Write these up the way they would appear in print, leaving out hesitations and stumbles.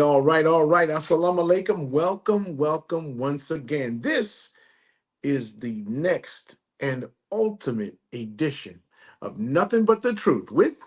All right. Assalamu alaikum. Welcome once again. This is the next and ultimate edition of Nothing But the Truth with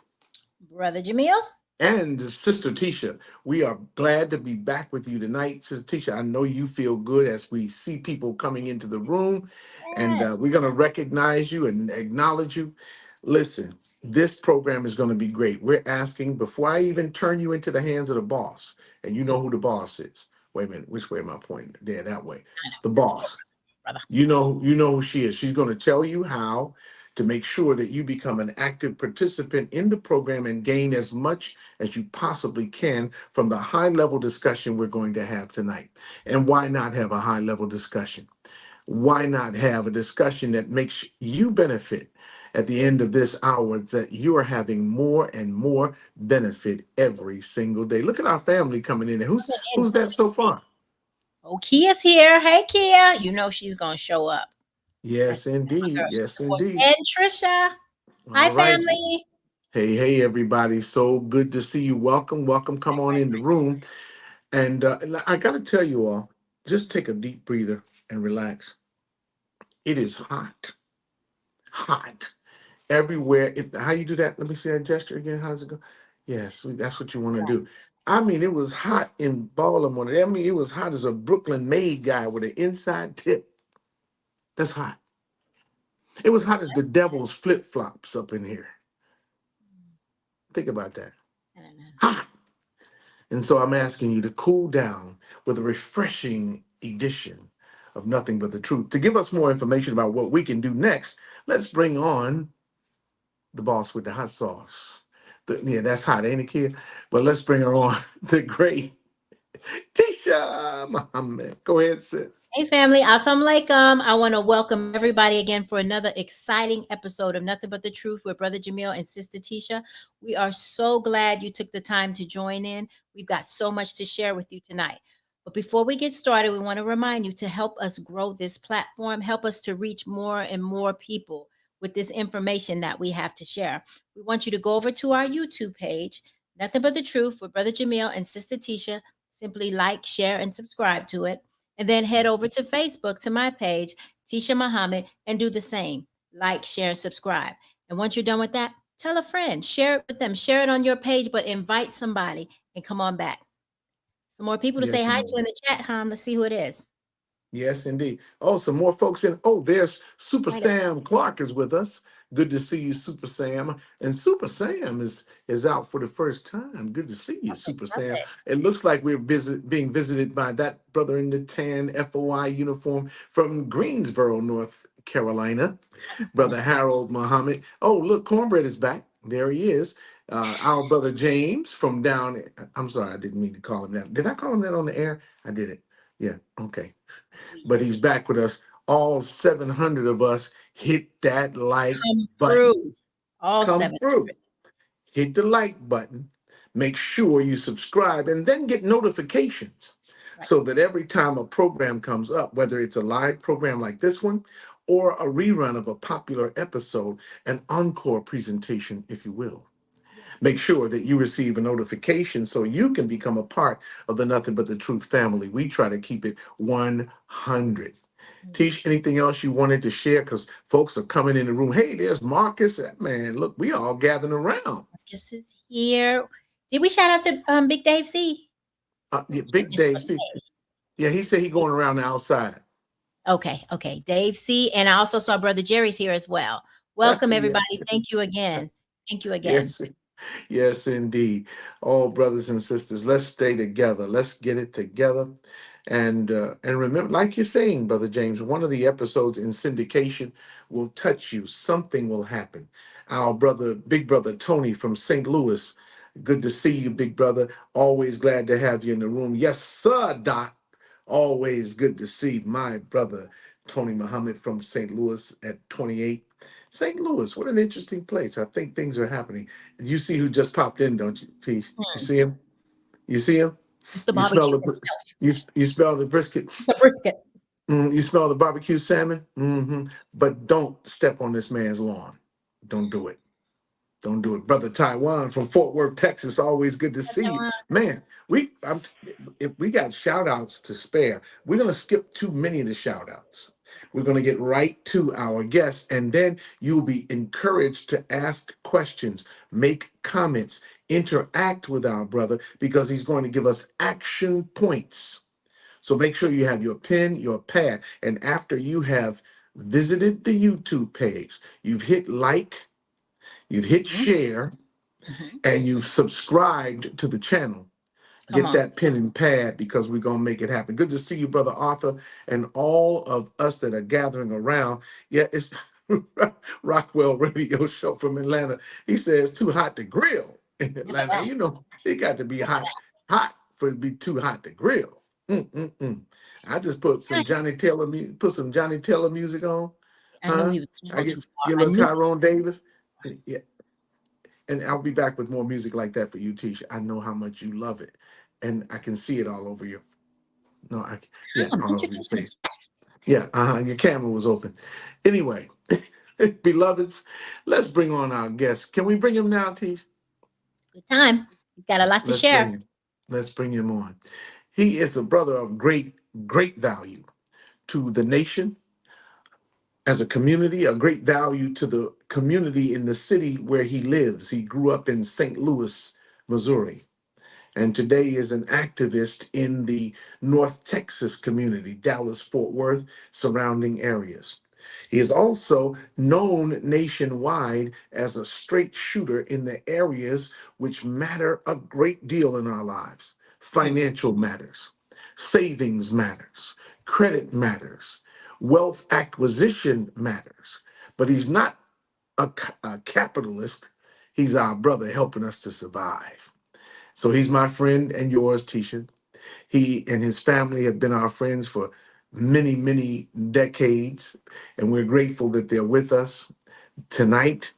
Brother Jamil. and Sister Tisha. We are glad to be back with you tonight. Sister Tisha, I know you feel good as we see people coming into the room, and Yes. we're going to recognize you and acknowledge you. Listen, this program is going to be great. We're asking, before I even turn you into the hands of the boss, and you know who the boss is. Wait a minute, which way am I pointing? There, that way. I know, The boss. brother. You know who she is. She's going to tell you how to make sure that you become an active participant in the program and gain as much as you possibly can from the high level discussion we're going to have tonight. And why not have a high level discussion? Why not have a discussion that makes you benefit at the end of this hour, that you are having more and more benefit every single day? Look at our family coming in. Who's that so far? Oh, Kia's here. Hey, Kia. You know she's gonna show up. That's Yes, my girl. indeed. Yes, indeed. And Trisha. Hi, All right. family. Hey, everybody. So good to see you. Welcome. Come on in the room. And I got to tell you all, just take a deep breather and relax. It is hot everywhere. How you do that? Let me see that gesture again. How's it go? Yes, that's what you want to do. I mean, it was hot in Baltimore. I mean, it was hot as a Brooklyn made guy with an inside tip. That's hot. It was hot as the devil's flip flops up in here. Think about that. I don't know. Hot. And so I'm asking you to cool down with a refreshing edition of Nothing But the Truth. To give us more information about what we can do next, let's bring on the boss with the hot sauce. Yeah, that's hot, ain't it, kid? But let's bring her on, the great Tisha Muhammad. Go ahead, sis. Hey, family. Assalamu alaikum. I want to welcome everybody again for another exciting episode of Nothing But the Truth with Brother Jamil and Sister Tisha. We are so glad you took the time to join in. We've got so much to share with you tonight. But before we get started, we want to remind you to help us grow this platform, help us to reach more and more people with this information that we have to share. We want you to go over to our YouTube page, Nothing But the Truth with Brother Jamil and Sister Tisha. Simply like, share, and subscribe to it. And then head over to Facebook to my page, Tisha Muhammad, and do the same. Like, share, subscribe. And once you're done with that, tell a friend, share it with them, share it on your page, but invite somebody and come on back. Some more people to say Yes, hi indeed. to in the chat, Ham. Let's see who it is. Yes, indeed. Oh, some more folks in. Oh, there's Super Right up. Sam Clark is with us. Good to see you, Super Sam. And Super Sam is out for the first time. Good to see you, Super Love Sam. it. It looks like we're being visited by that brother in the tan FOI uniform from Greensboro, North Carolina, Brother Harold Muhammad. Oh, look, Cornbread is back. There he is. Our brother James from down. I'm sorry, I didn't mean to call him that. Did I call him that on the air? I did it. Yeah. Okay. But he's back with us. All 700 of us hit that like Come button. through. All Come 700. through. Hit the like button. Make sure you subscribe and then get notifications Right. so that every time a program comes up, whether it's a live program like this one or a rerun of a popular episode, an encore presentation, if you will, make sure that you receive a notification so you can become a part of the Nothing But the Truth family. We try to keep it 100. Teach anything else you wanted to share? Because folks are coming in the room. Hey, there's Marcus. Man, look, we all gathering around. Marcus is here. Did we shout out to Big Dave C? Yeah, Big Dave. See, yeah, he said he going around the outside. Okay. Dave C. And I also saw Brother Jerry's here as well. Welcome, everybody. Yes, Thank you again. Thank you again. yes, yes, indeed. All brothers and sisters, let's stay together. Let's get it together. And remember, like you're saying, Brother James, one of the episodes in syndication will touch you. Something will happen. Our brother, big brother Tony from St. Louis, good to see you, big brother. Always glad to have you in the room. Yes, sir, Doc. Always good to see my brother Tony Muhammad from St. Louis at 28. St. Louis, what an interesting place. I think things are happening. You see who just popped in, don't you, T? You Hmm. see him? You see him? It's the You smell barbecue the himself, you smell the brisket. the brisket. You smell the barbecue salmon. But don't step on this man's lawn. Don't do it. Don't do it, brother Taiwan from Fort Worth, Texas. Always good to see you, man. If we got shout outs to spare. We're gonna skip too many of the shout outs. We're gonna get right to our guests, and then you'll be encouraged to ask questions, make comments, interact with our brother because he's going to give us action points. So make sure you have your pen, your pad, and after you have visited the YouTube page, you've hit like, you've hit Hmm. share, Hmm. and you've subscribed to the channel. Come Get on. that pen and pad because we're going to make it happen. Good to see you, Brother Arthur, and all of us that are gathering around. Yeah, it's Rockwell Radio Show from Atlanta. He says too hot to grill in Look at Atlanta. that. You know, it got to be Look at hot, hot for it to be too hot to grill. Mm-mm-mm. I just put some that. Put some Johnny Taylor music on, I knew huh? he was going to I go get too far. get a I little knew. Tyrone Davis. Yeah, and I'll be back with more music like that for you, Tisha. I know how much you love it, and I can see it all over your. No, yeah, all over your Introduce me. face. Yeah, your camera was open. Anyway, beloveds, let's bring on our guest. Can we bring him now, Tisha? Good time. You've got a lot to Let's share. bring him. Let's bring him on. He is a brother of great value to the nation as a community, a great value to the community in the city where he lives. He grew up in St. Louis, Missouri, and today is an activist in the North Texas community, Dallas, Fort Worth, surrounding areas. He is also known nationwide as a straight shooter in the areas which matter a great deal in our lives. Mm. Financial matters, savings matters, credit matters, wealth acquisition matters. But he's not a capitalist. He's our brother helping us to survive. So he's my friend and yours, Tisha. He and his family have been our friends for many decades, and we're grateful that they're with us tonight,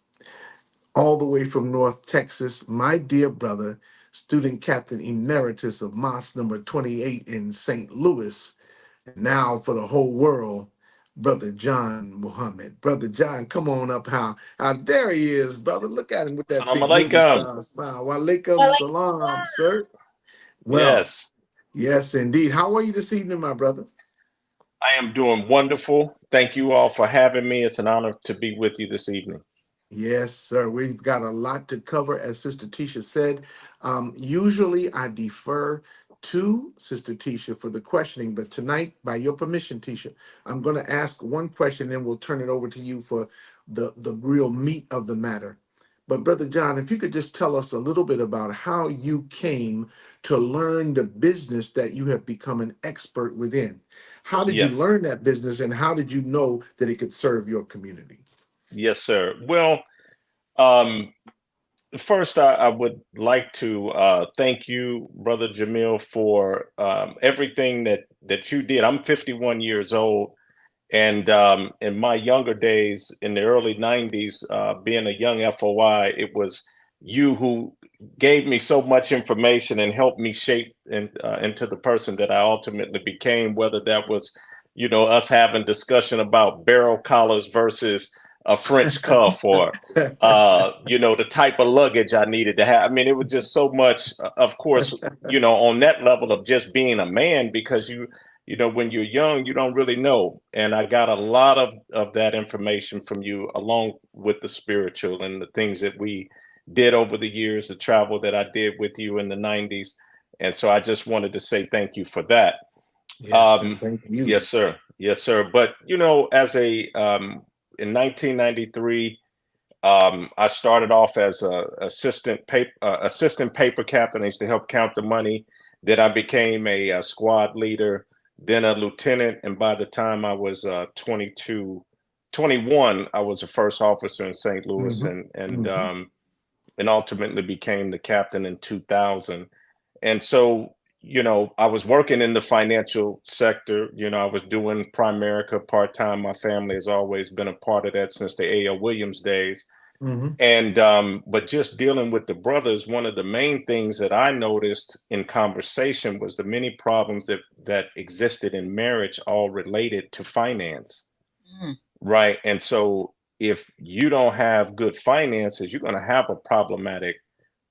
all the way from North Texas. My dear brother, student captain emeritus of Mosque number 28 in St. Louis, and now for the whole world, Brother John Muhammad. Brother John, come on up. How there he is, brother. Look at him with that Assalamu big movie alaikum. star smile. Walaikum Well, salam, sir. Well, Yes, yes, indeed. How are you this evening, my brother? I am doing wonderful. Thank you all for having me. It's an honor to be with you this evening. Yes, sir. We've got a lot to cover, as Sister Tisha said. Usually I defer to Sister Tisha for the questioning, but tonight, by your permission, Tisha, I'm going to ask one question, then we'll turn it over to you for the real meat of the matter. But Brother John, if you could just tell us a little bit about how you came to learn the business that you have become an expert within. How did you Yes, learn that business, and how did you know that it could serve your community? yes, sir. Well, um, first, I would like to thank you, Brother Jamil, for everything that you did. I'm 51 years old, and in my younger days, in the early 90s, being a young FOI, it was you who gave me so much information and helped me shape into the person that I ultimately became, whether that was, us having discussion about barrel collars versus a French cuff or, the type of luggage I needed to have. I mean, it was just so much, of course, on that level of just being a man, because when you're young, you don't really know. And I got a lot of that information from you, along with the spiritual and the things that we did over the years, the travel that I did with you in the 90s. And so I just wanted to say thank you for that. Yes, sir. Um, Thank you. yes, sir. Yes, sir. But, as in 1993, I started off as a assistant paper captain. I used to help count the money. Then I became a squad leader. then a lieutenant, and by the time I was 21, I was a first officer in St. Louis, Hmm. Hmm. and ultimately became the captain in 2000. And so, I was working in the financial sector. I was doing Primerica part-time. My family has always been a part of that since the A.L. Williams days. Hmm. And but just dealing with the brothers, one of the main things that I noticed in conversation was the many problems that existed in marriage, all related to finance, Mm. right? And so if you don't have good finances, you're going to have a problematic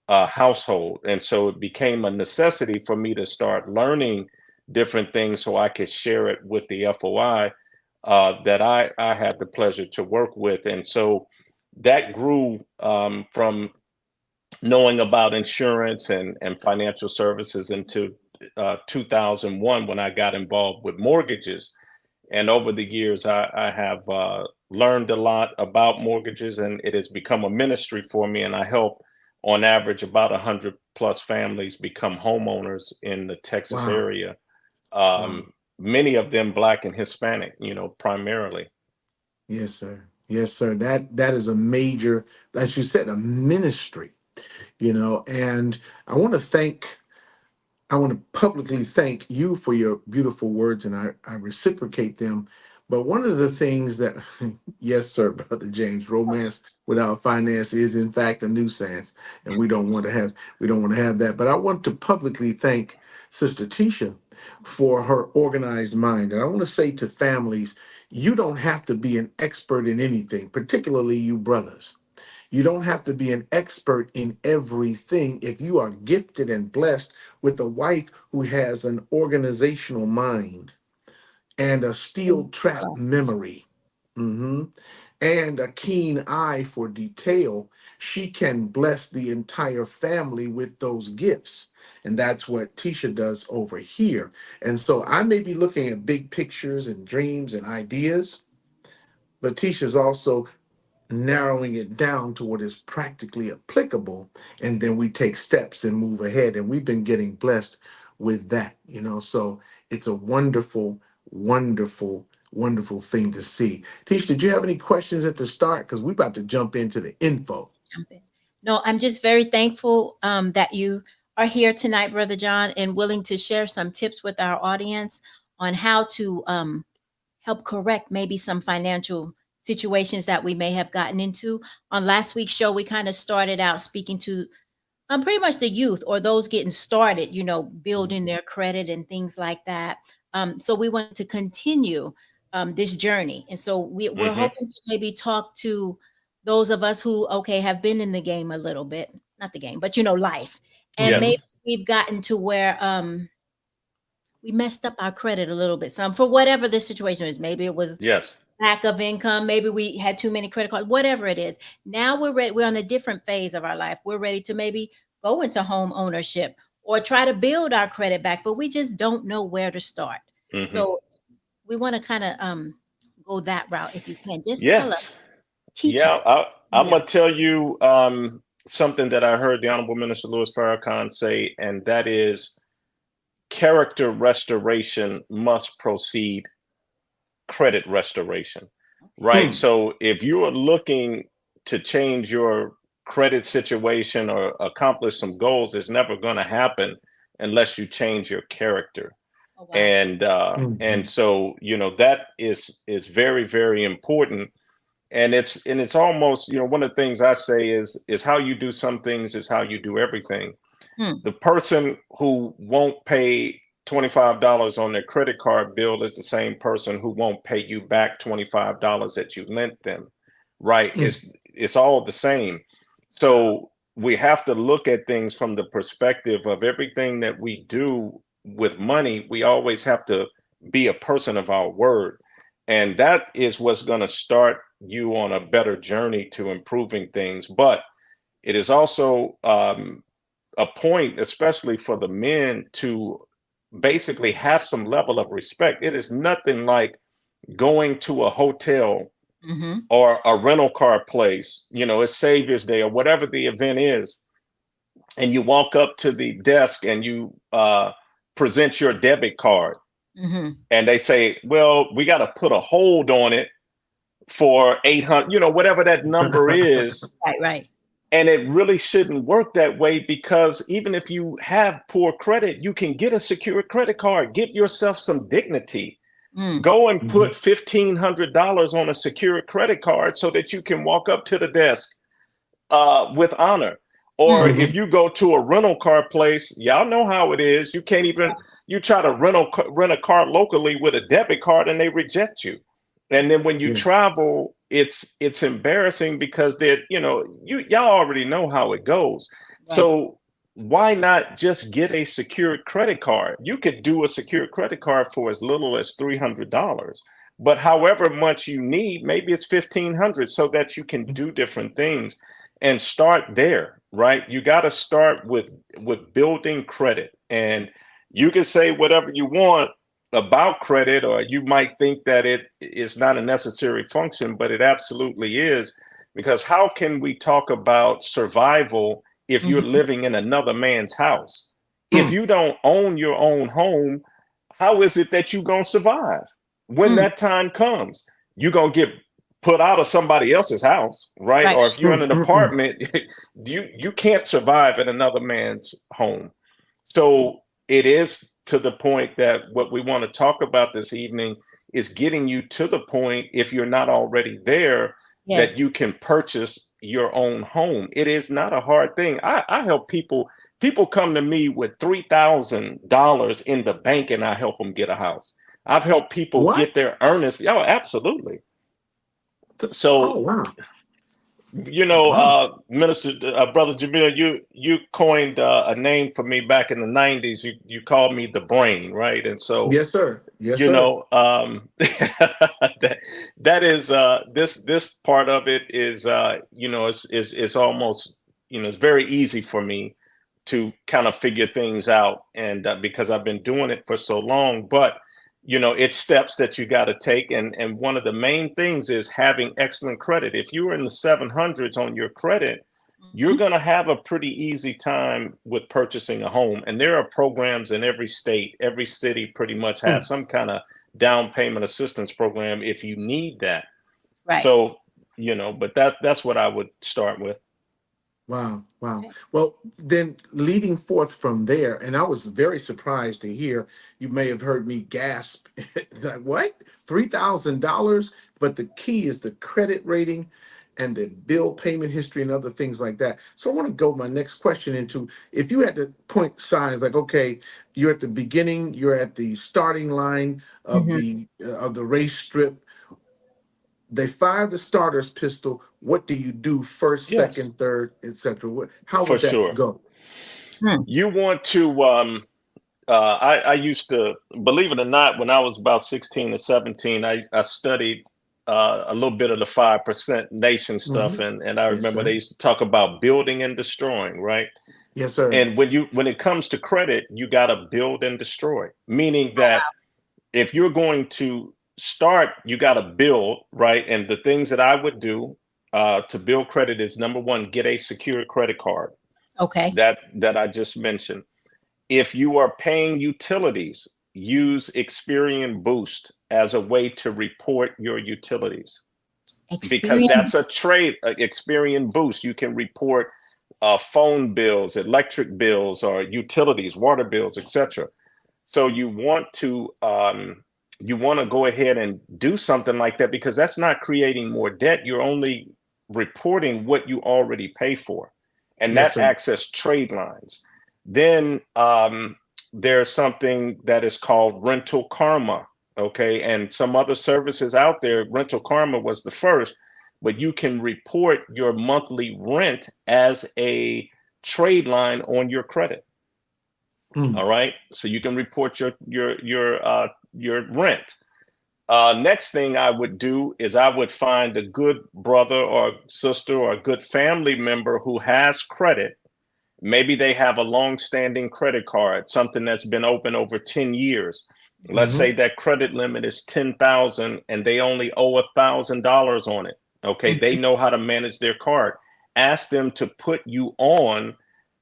household. And so it became a necessity for me to start learning different things so I could share it with the FOI that I had the pleasure to work with. And so that grew from knowing about insurance and financial services into 2001 when I got involved with mortgages. And over the years, I have learned a lot about mortgages, and it has become a ministry for me. And I help, on average, about 100 plus families become homeowners in the Texas Wow. area. Wow. Many of them Black and Hispanic, primarily. Yes, sir. Yes, sir. That is a major, as you said, a ministry, and I want to thank I want to publicly thank you for your beautiful words, and I reciprocate them. But one of the things that, yes, sir, Brother James, romance without finance is in fact a nuisance, and we don't want to have that. But I want to publicly thank Sister Tisha for her organized mind, and I want to say to families, you don't have to be an expert in anything, particularly you brothers. You don't have to be an expert in everything if you are gifted and blessed with a wife who has an organizational mind and a steel trap memory. Mhm. And a keen eye for detail. She can bless the entire family with those gifts. And that's what Tisha does over here. And so I may be looking at big pictures and dreams and ideas, but Tisha's also narrowing it down to what is practically applicable, and then we take steps and move ahead, and we've been getting blessed with that, so it's a wonderful, wonderful, wonderful thing to see. Tish, did you have any questions at the start, because we're about to jump into the info? Jump in. No, I'm just very thankful that you are here tonight, Brother John, and willing to share some tips with our audience on how to help correct maybe some financial situations that we may have gotten into. On last week's show, we kind of started out speaking to pretty much the youth or those getting started, building their credit and things like that. So we want to continue this journey. And so we're Hmm. hoping to maybe talk to those of us who, okay, have been in the game a little bit, not the game, but life. And Yes. maybe we've gotten to where we messed up our credit a little bit, some for whatever the situation is. Maybe it was Yes. lack of income. Maybe we had too many credit cards, whatever it is. Now we're ready. We're on a different phase of our life. We're ready to maybe go into home ownership or try to build our credit back, but we just don't know where to start. Hmm. So we want to kind of go that route. If you can, just tell us, Yes. teach Yeah. us. I'm Yeah. gonna tell you something that I heard the Honorable Minister Louis Farrakhan say, and that is character restoration must precede credit restoration, right? Hmm. So if you are looking to change your credit situation or accomplish some goals, it's never going to happen unless you change your character. Oh wow. And Mhm. so that is very, very important. And it's almost, one of the things I say is how you do some things is how you do everything. Hmm. The person who won't pay $25 on their credit card bill is the same person who won't pay you back $25 that you lent them, right? Mm. It's all the same. So we have to look at things from the perspective of everything that we do with money. We always have to be a person of our word, and that is what's going to start you on a better journey to improving things. But it is also a point, especially for the men, to basically have some level of respect. It is nothing like going to a hotel Mm-hmm. or a rental car place, it's Savior's Day or whatever the event is, and you walk up to the desk and you present your debit card. And they say, well, we got to put a hold on it for 800, whatever that number is. Right, right. And it really shouldn't work that way, because even if you have poor credit, you can get a secured credit card. Get yourself some dignity. Go and put $1,500 on a secured credit card so that you can walk up to the desk with honor. Or if you go to a rental car place, y'all know how it is. You can't even, you try to rent a car locally with a debit card and they reject you. And then when you travel, it's embarrassing, because they're, y'all already know how it goes. Right. So why not just get a secured credit card? You could do a secured credit card for as little as $300, but however much you need, maybe it's $1,500, so that you can do different things and start there, right? You got to start with building credit. And you can say whatever you want about credit, or you might think that it is not a necessary function, but it absolutely is. Because how can we talk about survival if you're living in another man's house? If you don't own your own home, how is it that you're going to survive when that time comes? You're going to get put out of somebody else's house, right? Or if you're in an apartment, you can't survive in another man's home. So it is to the point that what we want to talk about this evening is getting you to the point, if you're not already there, that you can purchase your own home. It is not a hard thing. I help people come to me with $3,000 in the bank, and I help them get a house. I've helped people get their earnest. Oh, absolutely. So, Minister, Brother Jamil, you coined a name for me back in the 90s. You called me the brain, right? And so, yes, sir. Yes, sir. that is this part of it is it's almost, it's very easy for me to kind of figure things out, and because I've been doing it for so long. But it's steps that you got to take. And one of the main things is having excellent credit. If you're in the 700s on your credit, you're going to have a pretty easy time with purchasing a home. And there are programs in every state, every city pretty much has some kind of down payment assistance program if you need that. Right. So, but that's what I would start with. Wow. Wow. Well, then leading forth from there, and I was very surprised to hear, you may have heard me gasp, like, what? $3,000? But the key is the credit rating and the bill payment history and other things like that. So I want to go my next question into, if you had to point signs like, okay, you're at the beginning, you're at the starting line of the race strip, they fire the starter's pistol. What do you do first, second, third, etc.? How would that go? You want to, I used to, believe it or not, when I was about 16 or 17, I studied a little bit of the 5% nation stuff. And I remember they used to talk about building and destroying, right? Yes, sir. And when it comes to credit, you got to build and destroy, meaning that if you're going to start, you got to build, right? And the things that I would do to build credit is, number one, get a secured credit card. Okay. That I just mentioned. If you are paying utilities, use Experian Boost as a way to report your utilities. Because that's a trade. Experian Boost, you can report phone bills, electric bills, or utilities, water bills, etc. So you want to go ahead and do something like that, because that's not creating more debt. You're only reporting what you already pay for, and that acts as trade lines. Then there's something that is called Rental Karma, okay? And some other services out there. Rental Karma was the first, but you can report your monthly rent as a trade line on your credit. All right, so you can report your rent. Next thing I would do is I would find a good brother or sister or a good family member who has credit. Maybe they have a long-standing credit card, something that's been open over 10 years. Let's say that credit limit is $10,000 and they only owe $1,000 on it. Okay, they know how to manage their card. Ask them to put you on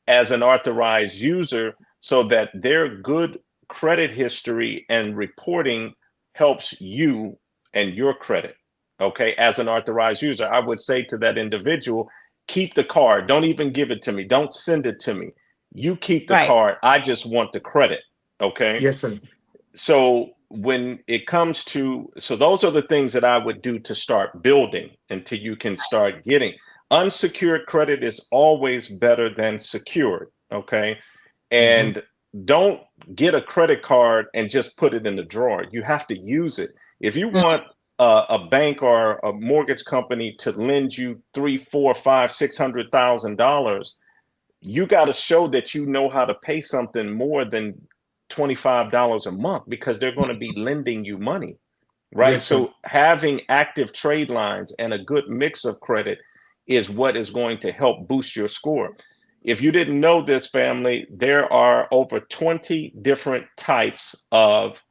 as an authorized user, so that their good credit history and reporting helps you and your credit. Okay. As an authorized user, I would say to that individual, keep the card. Don't even give it to me. Don't send it to me. You keep the Right. card. I just want the credit. Okay. Yes, sir. So when it comes to, so those are the things that I would do to start building until you can start getting. Unsecured credit is always better than secured. Okay. Hmm. And don't get a credit card and just put it in the drawer. You have to use it. If you Mm. want a bank or a mortgage company to lend you three, four, five, $600,000, you got to show that you know how to pay something more than $25 a month, because they're going to be lending you money, right? Yes, sir. So having active trade lines and a good mix of credit is what is going to help boost your score. If you didn't know this, family, there are over 20 different types of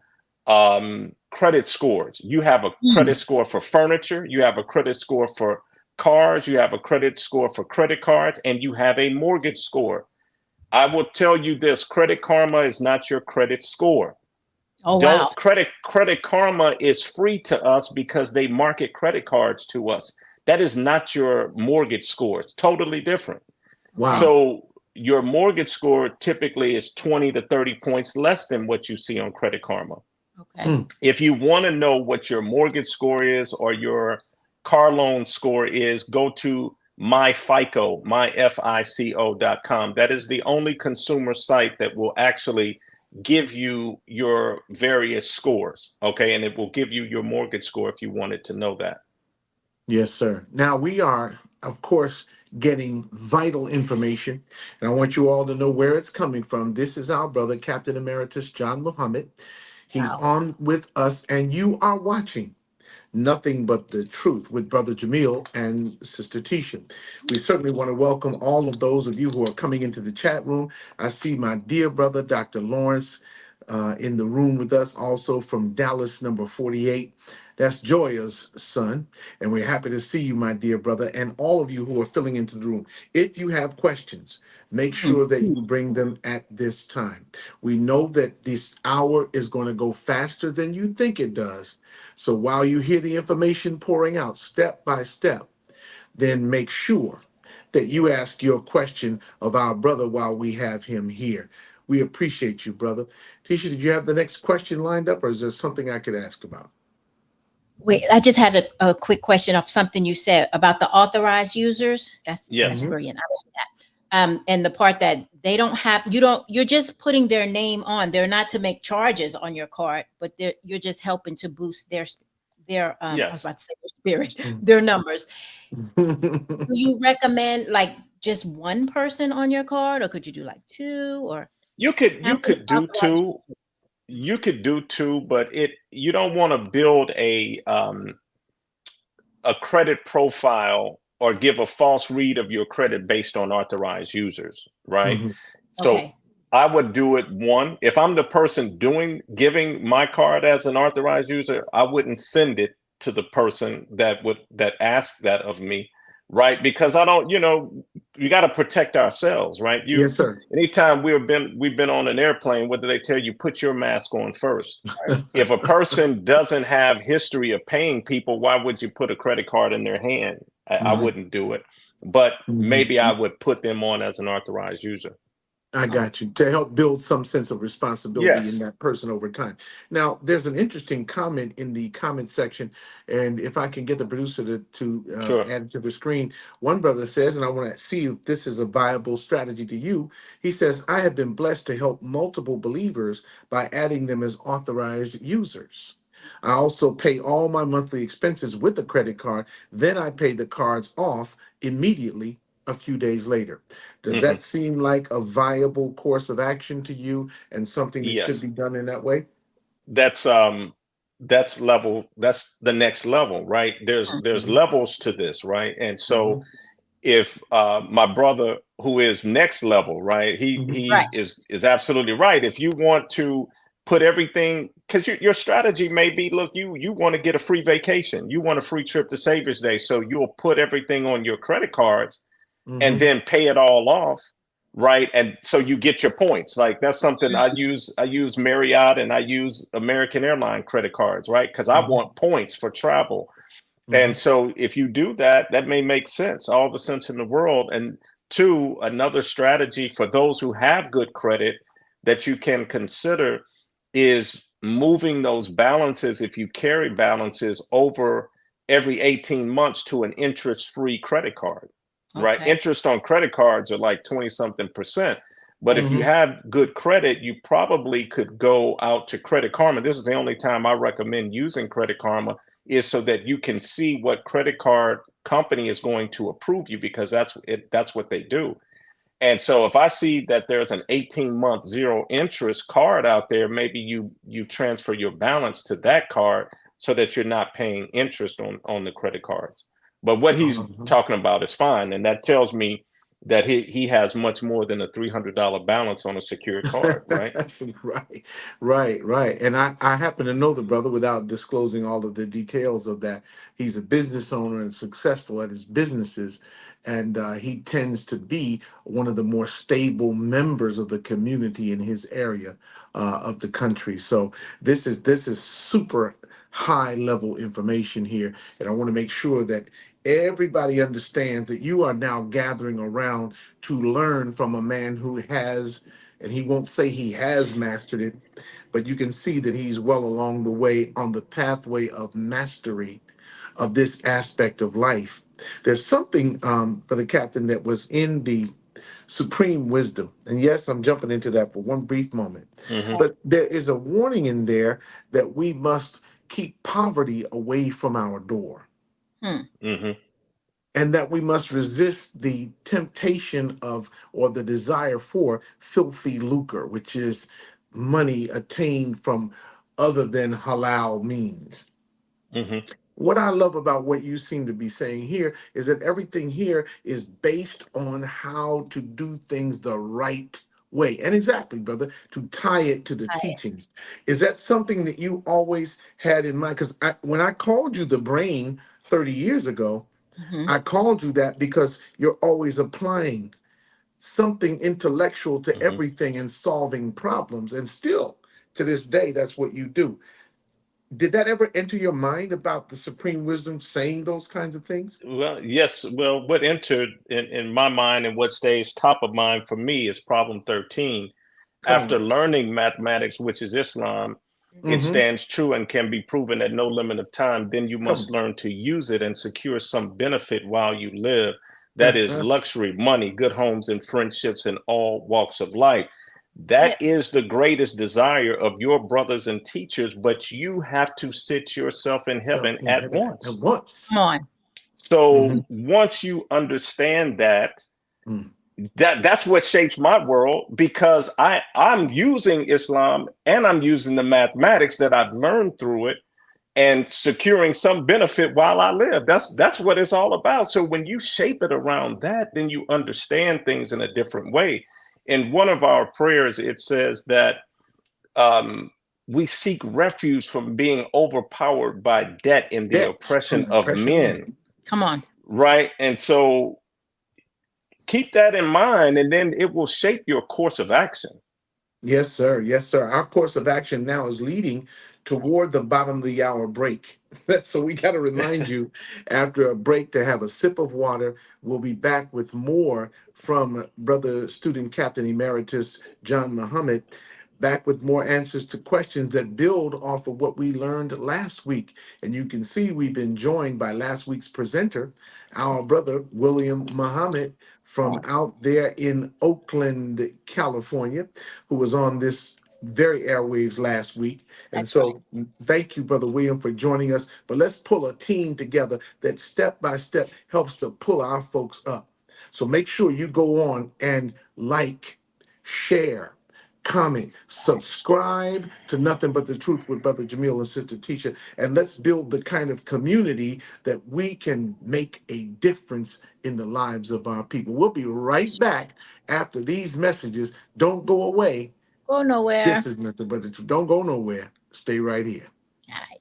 credit scores. You have a credit Mm. score for furniture, you have a credit score for cars, you have a credit score for credit cards, and you have a mortgage score. I will tell you this, Credit Karma is not your credit score. Oh, wow. Don't Credit Karma is free to us because they market credit cards to us. That is not your mortgage score. It's totally different. Wow. So your mortgage score typically is 20 to 30 points less than what you see on Credit Karma. Okay. Mm. If you want to know what your mortgage score is or your car loan score is, go to myfico.com. That is the only consumer site that will actually give you your various scores. Okay. And it will give you your mortgage score if you wanted to know that. Yes, sir. Now we are, of course, getting vital information, and I want you all to know where it's coming from. This is our brother, Captain Emeritus John Muhammad. He's Wow. on with us, and you are watching Nothing But the Truth with Brother Jamil and Sister Tisha. We certainly want to welcome all of those of you who are coming into the chat room. I see my dear brother, Dr. Lawrence, in the room with us, also from Dallas, number 48. That's Joya's son. And we're happy to see you, my dear brother, and all of you who are filling into the room. If you have questions, make Mm. sure that you bring them at this time. We know that this hour is going to go faster than you think it does. So while you hear the information pouring out step by step, then make sure that you ask your question of our brother while we have him here. We appreciate you, brother. Tisha, did you have the next question lined up, or is there something I could ask about? Wait, I just had a quick question of something you said about the authorized users. That's Yes. Mhm. brilliant. I like that. And the part that they don't have, you're just putting their name on. They're not to make charges on your card, but you're just helping to boost I was Yes. about to say their spirit, their numbers. Do you recommend like just one person on your card, or could you do like two, or You could how you many could do authorized two. You could do two, but you don't want to build a credit profile or give a false read of your credit based on authorized users, right? Mhm. So Okay. I would do it one. If I'm the person giving my card as an authorized user, I wouldn't send it to the person that asked that of me, right? Because I don't, you got to protect ourselves, right? Yes, sir. Anytime we've been on an airplane, what do they tell you? Put your mask on first. If a person doesn't have history of paying people, why would you put a credit card in their hand? I Mhm. wouldn't do it, but Mhm. maybe I would put them on as an authorized user. I Oh, got you, to help build some sense of responsibility in Yes, that person over time. Now, there's an interesting comment in the comment section, and if I can get the producer to sure. add it to the screen, one brother says, and I want to see if this is a viable strategy to you. He says, I have been blessed to help multiple believers by adding them as authorized users. I also pay all my monthly expenses with a credit card. Then I pay the cards off immediately a few days later. Does Hmm. that seem like a viable course of action to you and something that should Yes, be done in that way? that's that's the next level, right? There's Mhm. levels to this, right? And so Mhm. if my brother who is next level, right, Mhm. right. he is absolutely right. If you want to put everything, because your strategy may be, look, you want to get a free vacation, you want a free trip to Savior's Day, so you'll put everything on your credit cards and Mhm. then pay it all off. right? And so you get your points. Like that's something I use Marriott and I use American Airline credit cards, right? Because I Mhm. want points for travel. And Mhm. so if you do that, that may make sense, all the sense in the world. And two, another strategy for those who have good credit that you can consider is moving those balances, if you carry balances over every 18 months to an interest-free credit card, right? Okay. Interest on credit cards are like 20 something percent. But if you Mhm. have good credit, you probably could go out to Credit Karma. This is the only time I recommend using Credit Karma, is so that you can see what credit card company is going to approve you, because that's what they do. And so if I see that there's an 18-month zero interest card out there, maybe you transfer your balance to that card so that you're not paying interest on the credit cards. But what he's Uh-huh. talking about is fine, and that tells me that he has much more than a $300 balance on a secured card, right? Right, right. And I happen to know the brother without disclosing all of the details of that. He's a business owner and successful at his businesses, and he tends to be one of the more stable members of the community in his area of the country. So this is super high level information here, and I want to make sure that everybody understands that you are now gathering around to learn from a man who has, and he won't say he has mastered it, but you can see that he's well along the way on the pathway of mastery of this aspect of life. There's something, for the captain, that was in the supreme wisdom. And yes, I'm jumping into that for one brief moment. Hmm. But there is a warning in there that we must keep poverty away from our door, Hmm. Hmm. and that we must resist the temptation of, or the desire for, filthy lucre, which is money attained from other than halal means. Hmm. What I love about what you seem to be saying here is that everything here is based on how to do things the right way. And exactly, brother, to tie it to the teachings. Is that something that you always had in mind? Because when I called you the brain 30 years ago, Mm-hmm. I called you that because you're always applying something intellectual to Hmm. everything and solving problems. And still to this day, that's what you do. Did that ever enter your mind about the supreme wisdom saying those kinds of things? Well, yes. Well, what entered in my mind and what stays top of mind for me is problem 13. Come After on. learning mathematics, which is Islam, it Mm-hmm. stands true and can be proven at no limit of time. Then you Come must on. learn to use it and secure some benefit while you live. That is luxury, money, good homes, and friendships in all walks of life. That It. is the greatest desire of your brothers and teachers, but you have to sit yourself in So heaven in at heaven at once. Come once. on. Mm-hmm. So once you understand that, Mm. that's what shapes my world, because I'm using Islam and I'm using the mathematics that I've learned through it and securing some benefit while I live. That's what it's all about. So when you shape it around that, then you understand things in a different way. In one of our prayers, it says that um, we seek refuge from being overpowered by debt and the Debt from oppression the of oppression of men, men. Come on. right? And so keep that in mind, and then it will shape your course of action. Yes, sir. Yes, sir. Our course of action now is leading toward the bottom of the hour break. So we got to remind you after a break to have a sip of water. We'll be back with more from Brother Student Captain Emeritus John Muhammad, back with more answers to questions that build off of what we learned last week. And you can see we've been joined by last week's presenter, our brother William Muhammad from out there in Oakland, California, who was on this very airwaves last week. And That's right. so thank you, Brother William, for joining us. But let's pull a team together that step by step helps to pull our folks up. So make sure you go on and like, share, comment, subscribe to Nothing But the Truth with Brother Jamil and Sister Tisha. And let's build the kind of community that we can make a difference in the lives of our people. We'll be right back after these messages. Don't go away. Go This nowhere. is Nothing But the Truth. Don't go nowhere. Stay right here. All right.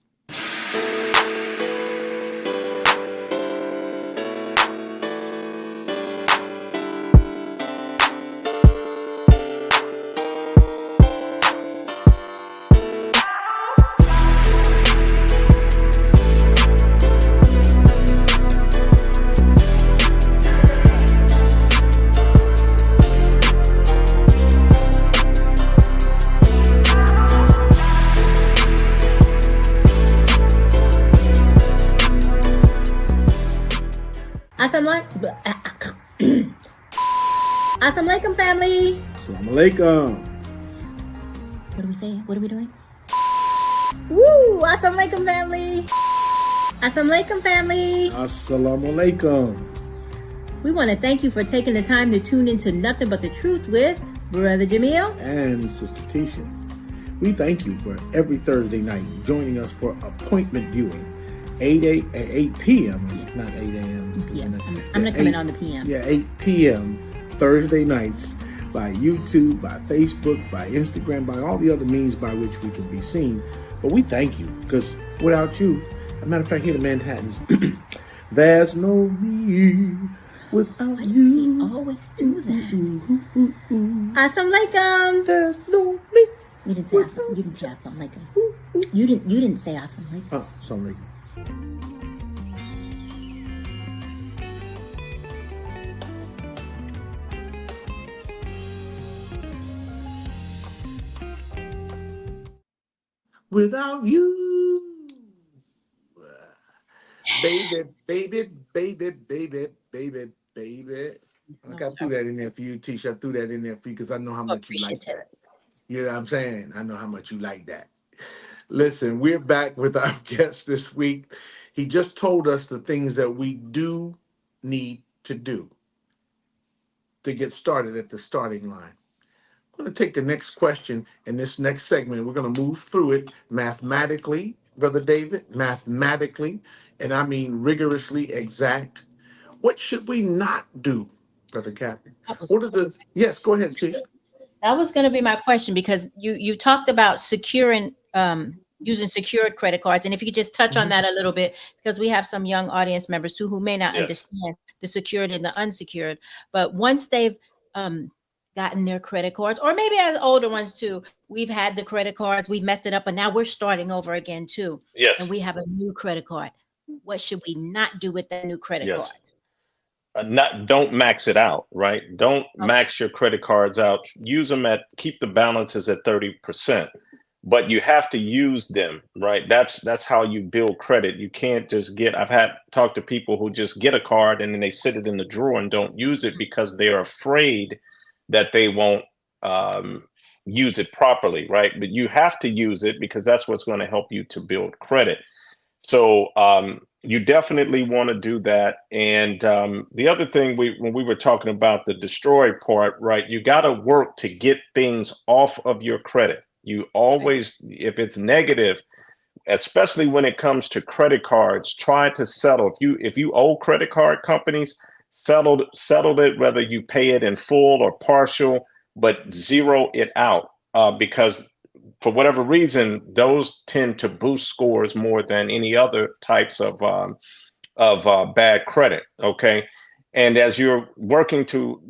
Assalamualaikum, family. Assalamualaikum. What are we saying? What are we doing? Woo! Assalamualaikum, family. Assalamualaikum, family. Assalamualaikum. We want to thank you for taking the time to tune into Nothing But the Truth with Brother Jamil and Sister Tisha. We thank you for every Thursday night joining us for appointment viewing. 8 p.m. Not 8 a.m. Yeah, I'm going to come in on the p.m. Yeah, 8 p.m. Thursday nights by YouTube, by Facebook, by Instagram, by all the other means by which we can be seen. But we thank you, because without you, as a matter of fact, here the Manhattans, there's no me without you. We always do that. Assalamualaikum. There's no me. You didn't say assalamualaikum. You didn't say assalamualaikum. Oh, assalamualaikum. Without you, baby, baby, baby, baby, baby, baby. I threw that in there for you, Tisha. I threw that in there for you because I know how much you like that. You know what I'm saying? I know how much you like that. Listen, we're back with our guest this week. He just told us the things that we do need to do to get started at the starting line. I'm going to take the next question in this next segment. We're going to move through it mathematically, Brother David, mathematically, and I mean rigorously exact. What should we not do, Brother Captain? What are the... Yes, go ahead, Tisha. That was going to be my question, because you talked about securing using secured credit cards, and if you could just touch on that a little bit, because we have some young audience members too who may not understand the secured and the unsecured. But once they've gotten their credit cards, or maybe as older ones too, we've had the credit cards, we've messed it up, and now we're starting over again too. Yes. And we have a new credit card. What should we not do with that new credit card? Don't max it out, right? Don't max your credit cards out. Use them keep the balances at 30%, but you have to use them, right? That's how you build credit. You can't just I've talked to people who just get a card and then they sit it in the drawer and don't use it because they're afraid that they won't use it properly, right? But you have to use it because that's what's going to help you to build credit. So you definitely want to do that. And the other thing, when we were talking about the destroy part, right, you got to work to get things off of your credit. You always, if it's negative, especially when it comes to credit cards, try to settle. If you owe credit card companies, settled it, whether you pay it in full or partial, but zero it out because for whatever reason, those tend to boost scores more than any other types of bad credit. Okay. And as you're working to,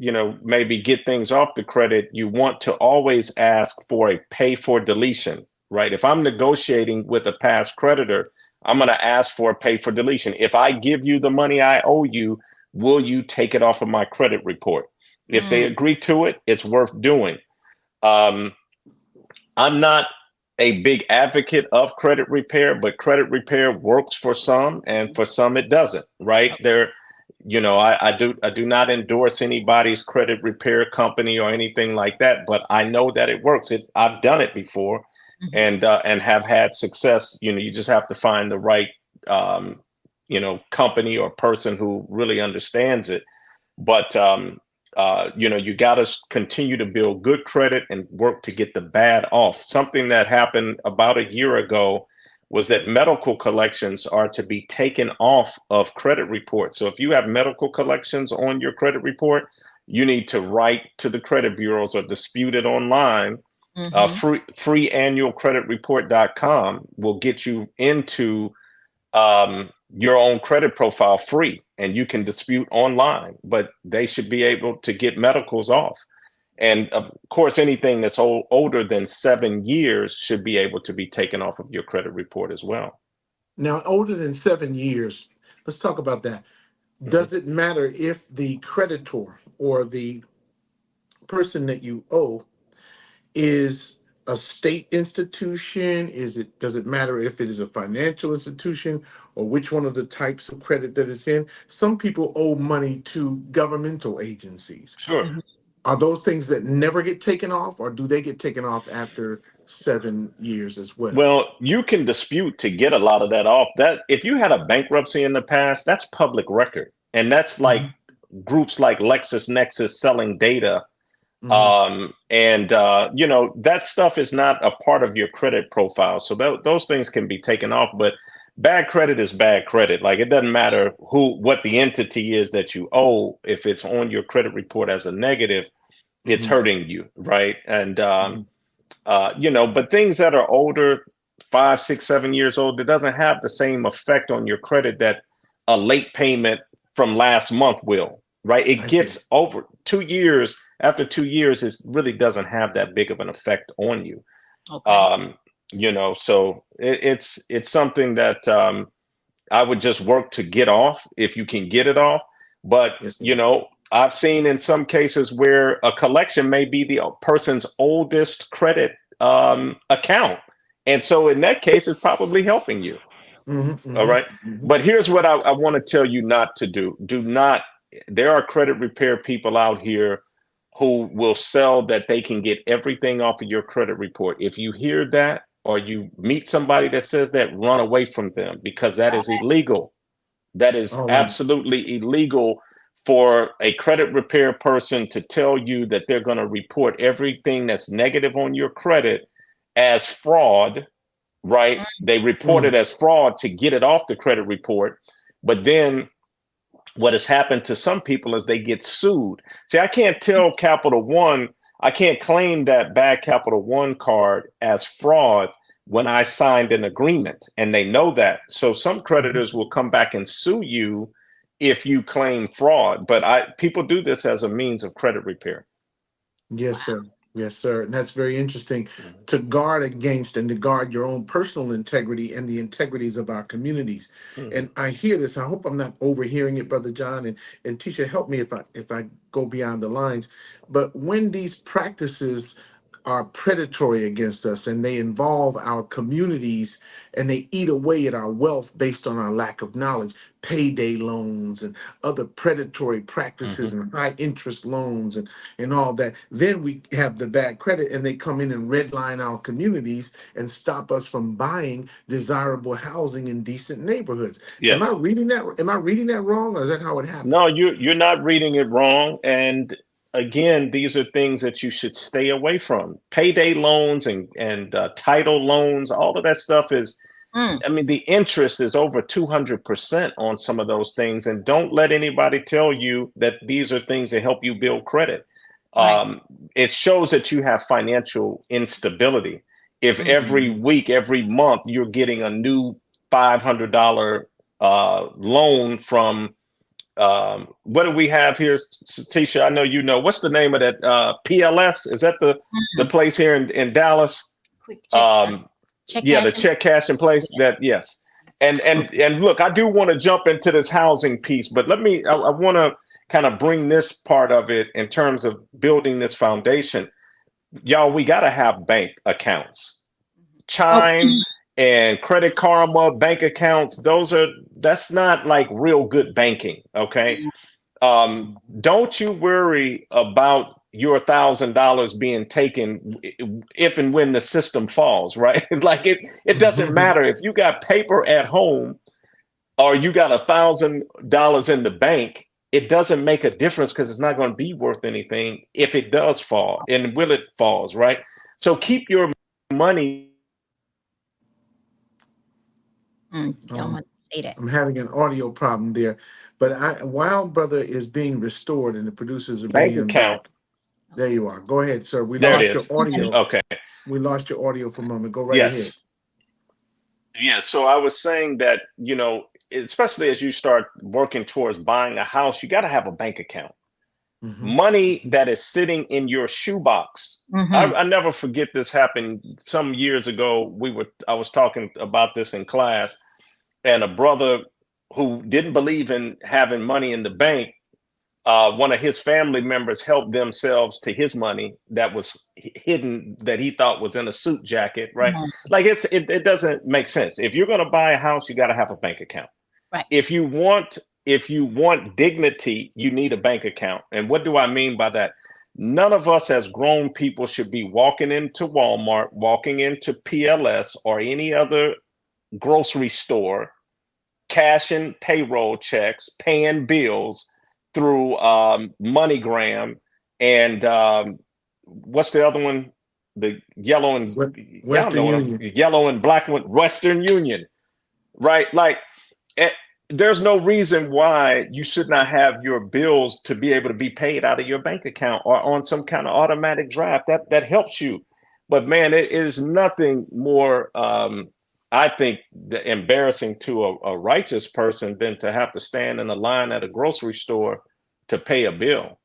maybe get things off the credit, you want to always ask for a pay for deletion, right? If I'm negotiating with a past creditor, I'm going to ask for a pay for deletion. If I give you the money I owe you, will you take it off of my credit report? If they agree to it, it's worth doing. I'm not a big advocate of credit repair, but credit repair works for some and for some it doesn't, right? I do not endorse anybody's credit repair company or anything like that, but I know that it works. I've done it before and have had success. You just have to find the right company or person who really understands it. But you got to continue to build good credit and work to get the bad off. Something that happened about a year ago was that medical collections are to be taken off of credit reports. So if you have medical collections on your credit report, you need to write to the credit bureaus or dispute it online. Free annualcreditreport.com will get you into your own credit profile free, and you can dispute online, but they should be able to get medicals off. And of course, anything that's older than 7 years should be able to be taken off of your credit report as well. Now, older than 7 years, let's talk about that. Does it matter if the creditor or the person that you owe is a state institution? Does it matter if it is a financial institution or which one of the types of credit that it's in? Some people owe money to governmental agencies. Sure. Mhm. Are those things that never get taken off, or do they get taken off after 7 years as well? Well, you can dispute to get a lot of that off. That if you had a bankruptcy in the past, that's public record. And that's like Mhm. groups like LexisNexis selling data. Mhm. You know, that stuff is not a part of your credit profile. So those things can be taken off, but bad credit is bad credit. Like it doesn't matter what the entity is that you owe. If it's on your credit report as a negative, it's Mhm. hurting you, right? Mhm. You know, but things that are older, 5, 6, 7 years old, it doesn't have the same effect on your credit that a late payment from last month will, right? It I see. gets over 2 years. After 2 years, it really doesn't have that big of an effect on you. Okay. Um, you know, so it's something that I would just work to get off if you can get it off. But, Yes, sir. you know, I've seen in some cases where a collection may be the person's oldest credit account. And so in that case, it's probably helping you. Mhm. All Mhm. right. Mhm. But here's what I want to tell you not to do. Do not, there are credit repair people out here who will sell that they can get everything off of your credit report. If you hear that or you meet somebody that says that, run away from them because that is illegal. That is All right. absolutely illegal for a credit repair person to tell you that they're going to report everything that's negative on your credit as fraud, right? They report it Mm. as fraud to get it off the credit report. But then what has happened to some people is they get sued. See, I can't tell Capital One, I can't claim that bad Capital One card as fraud when I signed an agreement and they know that. So some Mhm. creditors will come back and sue you if you claim fraud. But people do this as a means of credit repair. Yes, sir. Yes, sir. And that's very interesting Mhm. to guard against and to guard your own personal integrity and the integrities of our communities. Mhm. And I hear this. I hope I'm not overhearing it, Brother John. And teacher, help me if I go beyond the lines. But when these practices are predatory against us and they involve our communities and they eat away at our wealth based on our lack of knowledge, payday loans and other predatory practices Mhm. and high interest loans and all that. Then we have the bad credit and they come in and redline our communities and stop us from buying desirable housing in decent neighborhoods. Am I Yes. reading that? Am I reading that wrong, or is that how it No, happens? you're not reading it wrong. And again, these are things that you should stay away from. Payday loans and title loans, all of that stuff is. Mm. I mean, the interest is over 200% on some of those things. And don't let anybody tell you that these are things that help you build credit. Right. Um, it shows that you have financial instability. If Mm. every Mhm. week, every month, you're getting a new $500 loan from what do we have here, Tisha? I know you know. What's the name of that? PLS? Is that the Mm. place here in Dallas? Quick Um, check yeah, the cashing. check cashing place. Yeah. That yes. And look, I do want to jump into this housing piece, but I want to kind of bring this part of it in terms of building this foundation. Y'all, we got to have bank accounts. Oh, Chime and Credit Karma bank accounts, that's not like real good banking. Okay. Don't you worry about your $1,000 being taken if and when the system falls, right? Like it doesn't Mhm. matter if you got paper at home or you got $1,000 in the bank. It doesn't make a difference because it's not going to be worth anything if it does fall and will it falls, right? So keep your money. don't Um, want to say that. I'm having an audio problem there, but while brother is being restored and the producers are Bank bringing him account. back, there you are. Go ahead, sir. We There it lost your is. audio. Okay. We lost your audio for a moment. Go right ahead. Yes. Yeah. So I was saying that, you know, especially as you start working towards buying a house, you got to have a bank account. Hmm. Money that is sitting in your shoebox. Mm-hmm. I never forget this happened some years ago. I was talking about this in class, and a brother who didn't believe in having money in the bank one of his family members helped themselves to his money that was hidden, that he thought was in a suit jacket, right? Like it doesn't make sense. If you're going to buy a house, you got to have a bank account. Right. If you want dignity, you need a bank account. And what do I mean by that? None of us as grown people should be walking into Walmart, walking into PLS or any other grocery store, cashing payroll checks, paying bills through MoneyGram and what's the other one? The yellow and Western Union. Yellow and black one, Western Union, right? Like, there's no reason why you should not have your bills to be able to be paid out of your bank account or on some kind of automatic draft that helps you. But man, it is nothing more, I think, embarrassing to a righteous person than to have to stand in a line at a grocery store to pay a bill.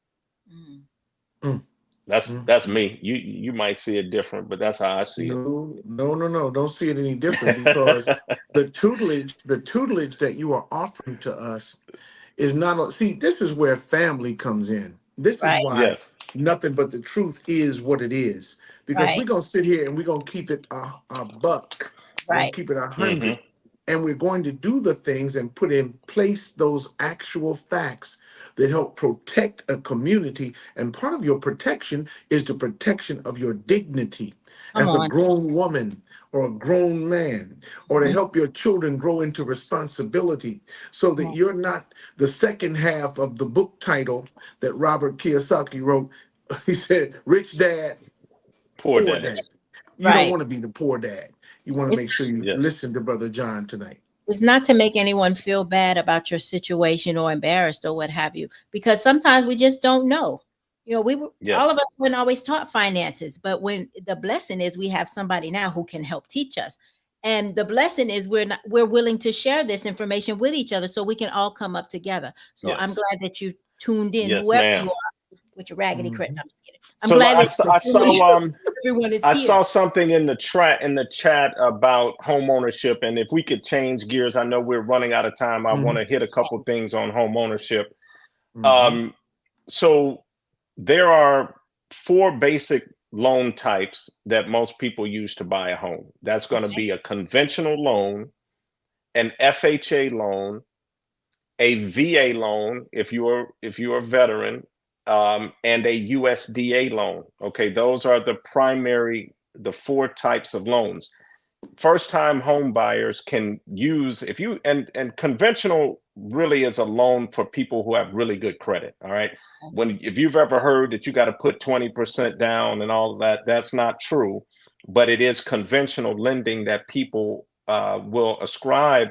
Mm. That's me. You might see it different, but that's how I see it. No. Don't see it any different, because the tutelage that you are offering to us is not. See, this is where family comes in. This is why Nothing But the Truth is what it is. Because we're gonna sit here and we're gonna keep it a buck. We're gonna keep it 100, and we're going to do the things and put in place those actual facts that help protect a community. And part of your protection is the protection of your dignity as a grown woman or a grown man, or to help your children grow into responsibility, so that you're not the second half of the book title that Robert Kiyosaki wrote. He said, Rich Dad, Poor Dad. You don't want to be the poor dad. You want to make sure you listen to Brother John tonight. It's not to make anyone feel bad about your situation or embarrassed or what have you, because sometimes we just don't know. You know, all of us weren't always taught finances, but when the blessing is we have somebody now who can help teach us. And the blessing is we're willing to share this information with each other so we can all come up together. So I'm glad that you tuned in, whoever you are, with your raggedy credit. No, I'm just kidding. I'm glad everyone is here. I saw something in the chat about home ownership, and if we could change gears, I know we're running out of time. I want to hit a couple things on home ownership. So there are 4 basic loan types that most people use to buy a home. That's going to be a conventional loan, an FHA loan, a VA loan if you're a veteran, and a USDA loan. Okay, those are the 4 types of loans. First-time home buyers can use, and conventional really is a loan for people who have really good credit. All right. If you've ever heard that you got to put 20% down and all of that, that's not true. But it is conventional lending that people will ascribe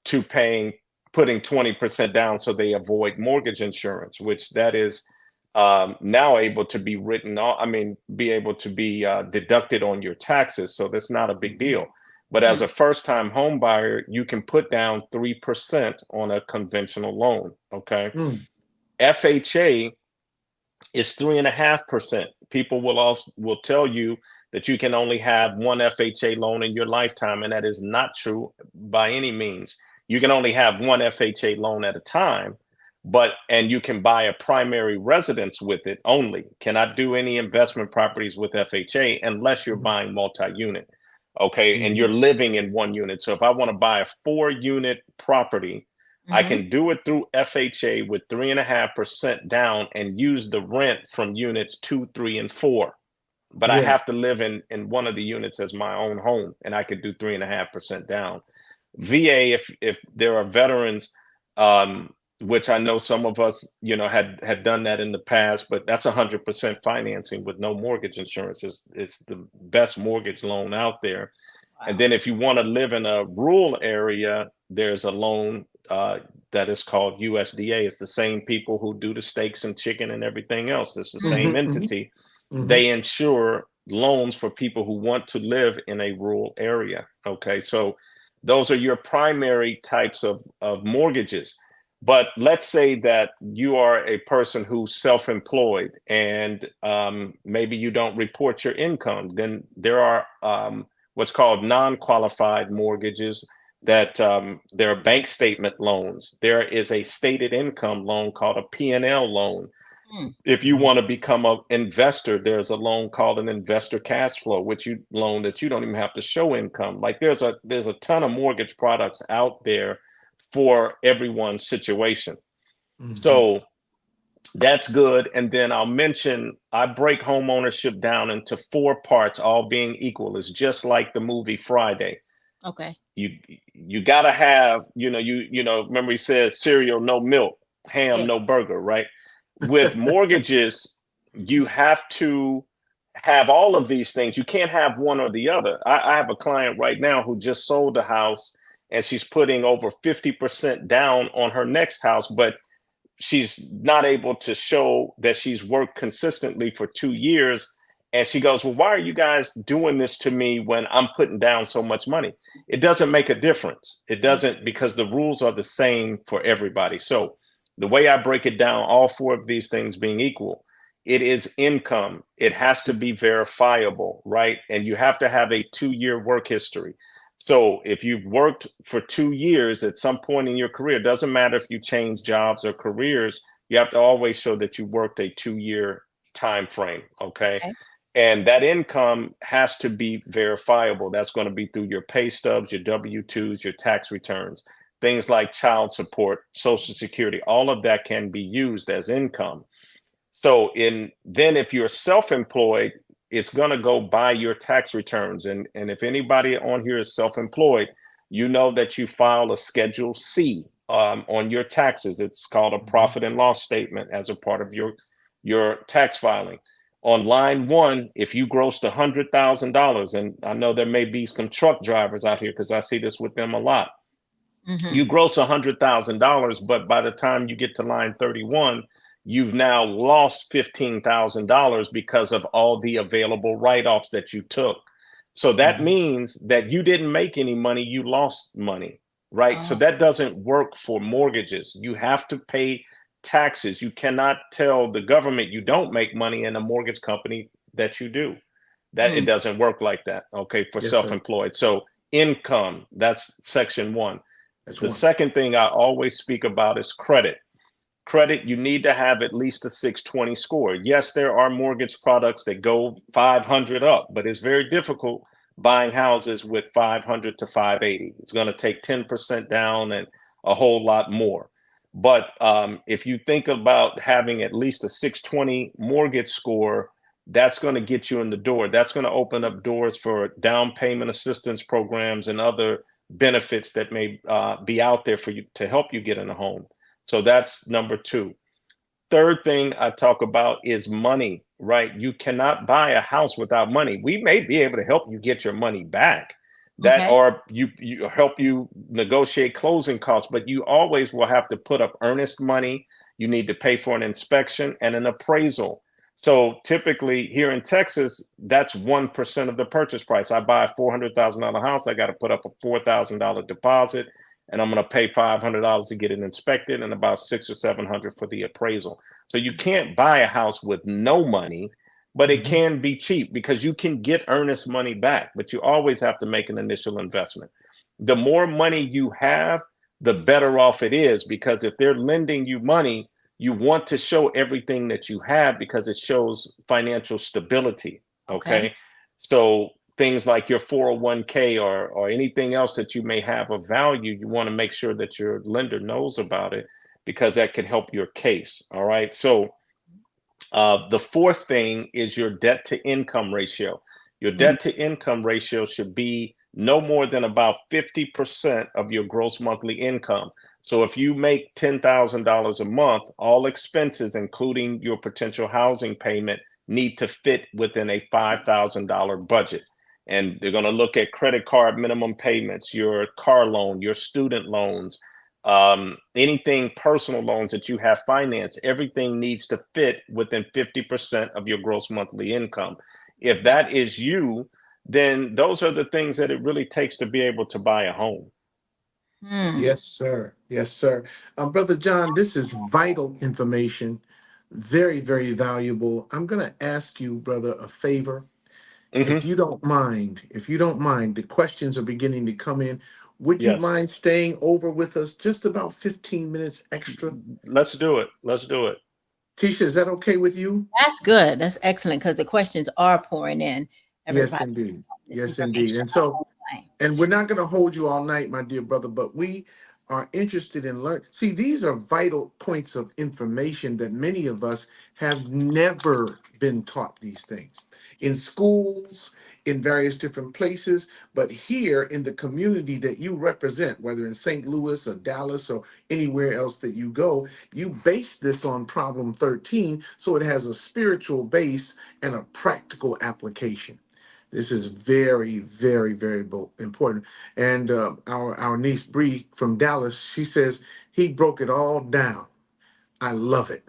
to putting 20% down so they avoid mortgage insurance, which that is now able to be be able to be deducted on your taxes. So that's not a big deal. But as a first-time home buyer, you can put down 3% on a conventional loan. Okay. FHA is 3.5%. People will tell you that you can only have one FHA loan in your lifetime, and that is not true by any means. You can only have one FHA loan at a time. And you can buy a primary residence with it only. Cannot do any investment properties with FHA unless you're buying multi-unit. Okay. And you're living in one unit. So if I want to buy a 4-unit property, I can do it through FHA with 3.5% down and use the rent from units 2, 3, and 4. But I have to live in one of the units as my own home, and I could do 3.5% down. VA, if there are veterans, which I know some of us, had done that in the past, but that's 100% financing with no mortgage insurance. It's the best mortgage loan out there. Wow. And then if you want to live in a rural area, there's a loan that is called USDA. It's the same people who do the steaks and chicken and everything else. It's the same entity. They insure loans for people who want to live in a rural area. Okay, so those are your primary types of mortgages. But let's say that you are a person who's self-employed and maybe you don't report your income. Then there are what's called non-qualified mortgages, that there are bank statement loans. There is a stated income loan called a P&L loan. Mm. If you want to become an investor, there's a loan called an investor cash flow, which you loan that you don't even have to show income. Like there's a ton of mortgage products out there for everyone's situation. Mhm. So that's good. And then I'll mention I break home ownership down into 4 parts, all being equal. It's just like the movie Friday. Okay. You gotta have, remember he said cereal, no milk, ham, Yeah. no burger, right? With mortgages, you have to have all of these things. You can't have one or the other. I have a client right now who just sold a house and she's putting over 50% down on her next house, but she's not able to show that she's worked consistently for 2 years. And she goes, well, why are you guys doing this to me when I'm putting down so much money? It doesn't make a difference. It doesn't, because the rules are the same for everybody. So the way I break it down, all 4 of these things being equal, it is income. It has to be verifiable, right? And you have to have a 2-year work history. So if you've worked for 2 years at some point in your career, it doesn't matter if you change jobs or careers, you have to always show that you worked a 2-year time frame. Okay. Okay. And that income has to be verifiable. That's going to be through your pay stubs, your W-2s, your tax returns, things like child support, Social Security, all of that can be used as income. So then if you're self-employed, it's going to go by your tax returns. And if anybody on here is self-employed, you know that you file a Schedule C on your taxes. It's called a profit and loss statement as a part of your tax filing. On line 1, if you grossed $100,000, and I know there may be some truck drivers out here because I see this with them a lot. Mm-hmm. You gross $100,000, but by the time you get to line 31, you've now lost $15,000 because of all the available write-offs that you took. So that Mhm. means that you didn't make any money, you lost money, right? So Oh. that doesn't work for mortgages. You have to pay taxes. You cannot tell the government you don't make money in a mortgage company that you do. That it Mm. doesn't work like that, okay, for Yes, sir. self-employed. So income, that's section 1. That's The one. second thing I always speak about is credit. Credit, you need to have at least a 620 score. Yes, there are mortgage products that go 500 up, but it's very difficult buying houses with 500 to 580. It's going to take 10% down and a whole lot more. But if you think about having at least a 620 mortgage score, that's going to get you in the door. That's going to open up doors for down payment assistance programs and other benefits that may be out there for you to help you get in a home. So that's number 2. Third thing I talk about is money, right? You cannot buy a house without money. We may be able to help you get your money back, that Okay. or you help you negotiate closing costs, but you always will have to put up earnest money. You need to pay for an inspection and an appraisal. So typically here in Texas, that's 1% of the purchase price. I buy a $400,000 house, I got to put up a $4,000 deposit, and I'm going to pay $500 to get it inspected and about $600 or $700 for the appraisal. So you can't buy a house with no money, but it Mhm. can be cheap because you can get earnest money back, but you always have to make an initial investment. The more money you have, the better off it is, because if they're lending you money, you want to show everything that you have because it shows financial stability. Okay. Okay. So things like your 401k or anything else that you may have of value, you want to make sure that your lender knows about it because that could help your case. All right. So the fourth thing is your debt to income ratio. Your Mm. debt to income ratio should be no more than about 50% of your gross monthly income. So if you make $10,000 a month, all expenses, including your potential housing payment, need to fit within a $5,000 budget. And they're going to look at credit card minimum payments, your car loan, your student loans, anything personal loans that you have financed, everything needs to fit within 50% of your gross monthly income. If that is you, then those are the things that it really takes to be able to buy a home. Mm. Yes, sir. Yes, sir. Brother John, this is vital information. Very, very valuable. I'm going to ask you, brother, a favor. Hmm. If you don't mind, the questions are beginning to come in. Would you Yes. mind staying over with us just about 15 minutes extra? Let's do it. Let's do it. Tisha, is that okay with you? That's good. That's excellent because the questions are pouring in. Yes, Everybody, indeed. this Yes, indeed. information And about so, home buying. and we're not going to hold you all night, my dear brother, but we are interested in learning. See, these are vital points of information that many of us have never been taught these things in schools, in various different places, but here in the community that you represent, whether in St. Louis or Dallas or anywhere else that you go, you base this on problem 13, so it has a spiritual base and a practical application. This is very, very, very important. And our niece Bree from Dallas, she says he broke it all down. I love it.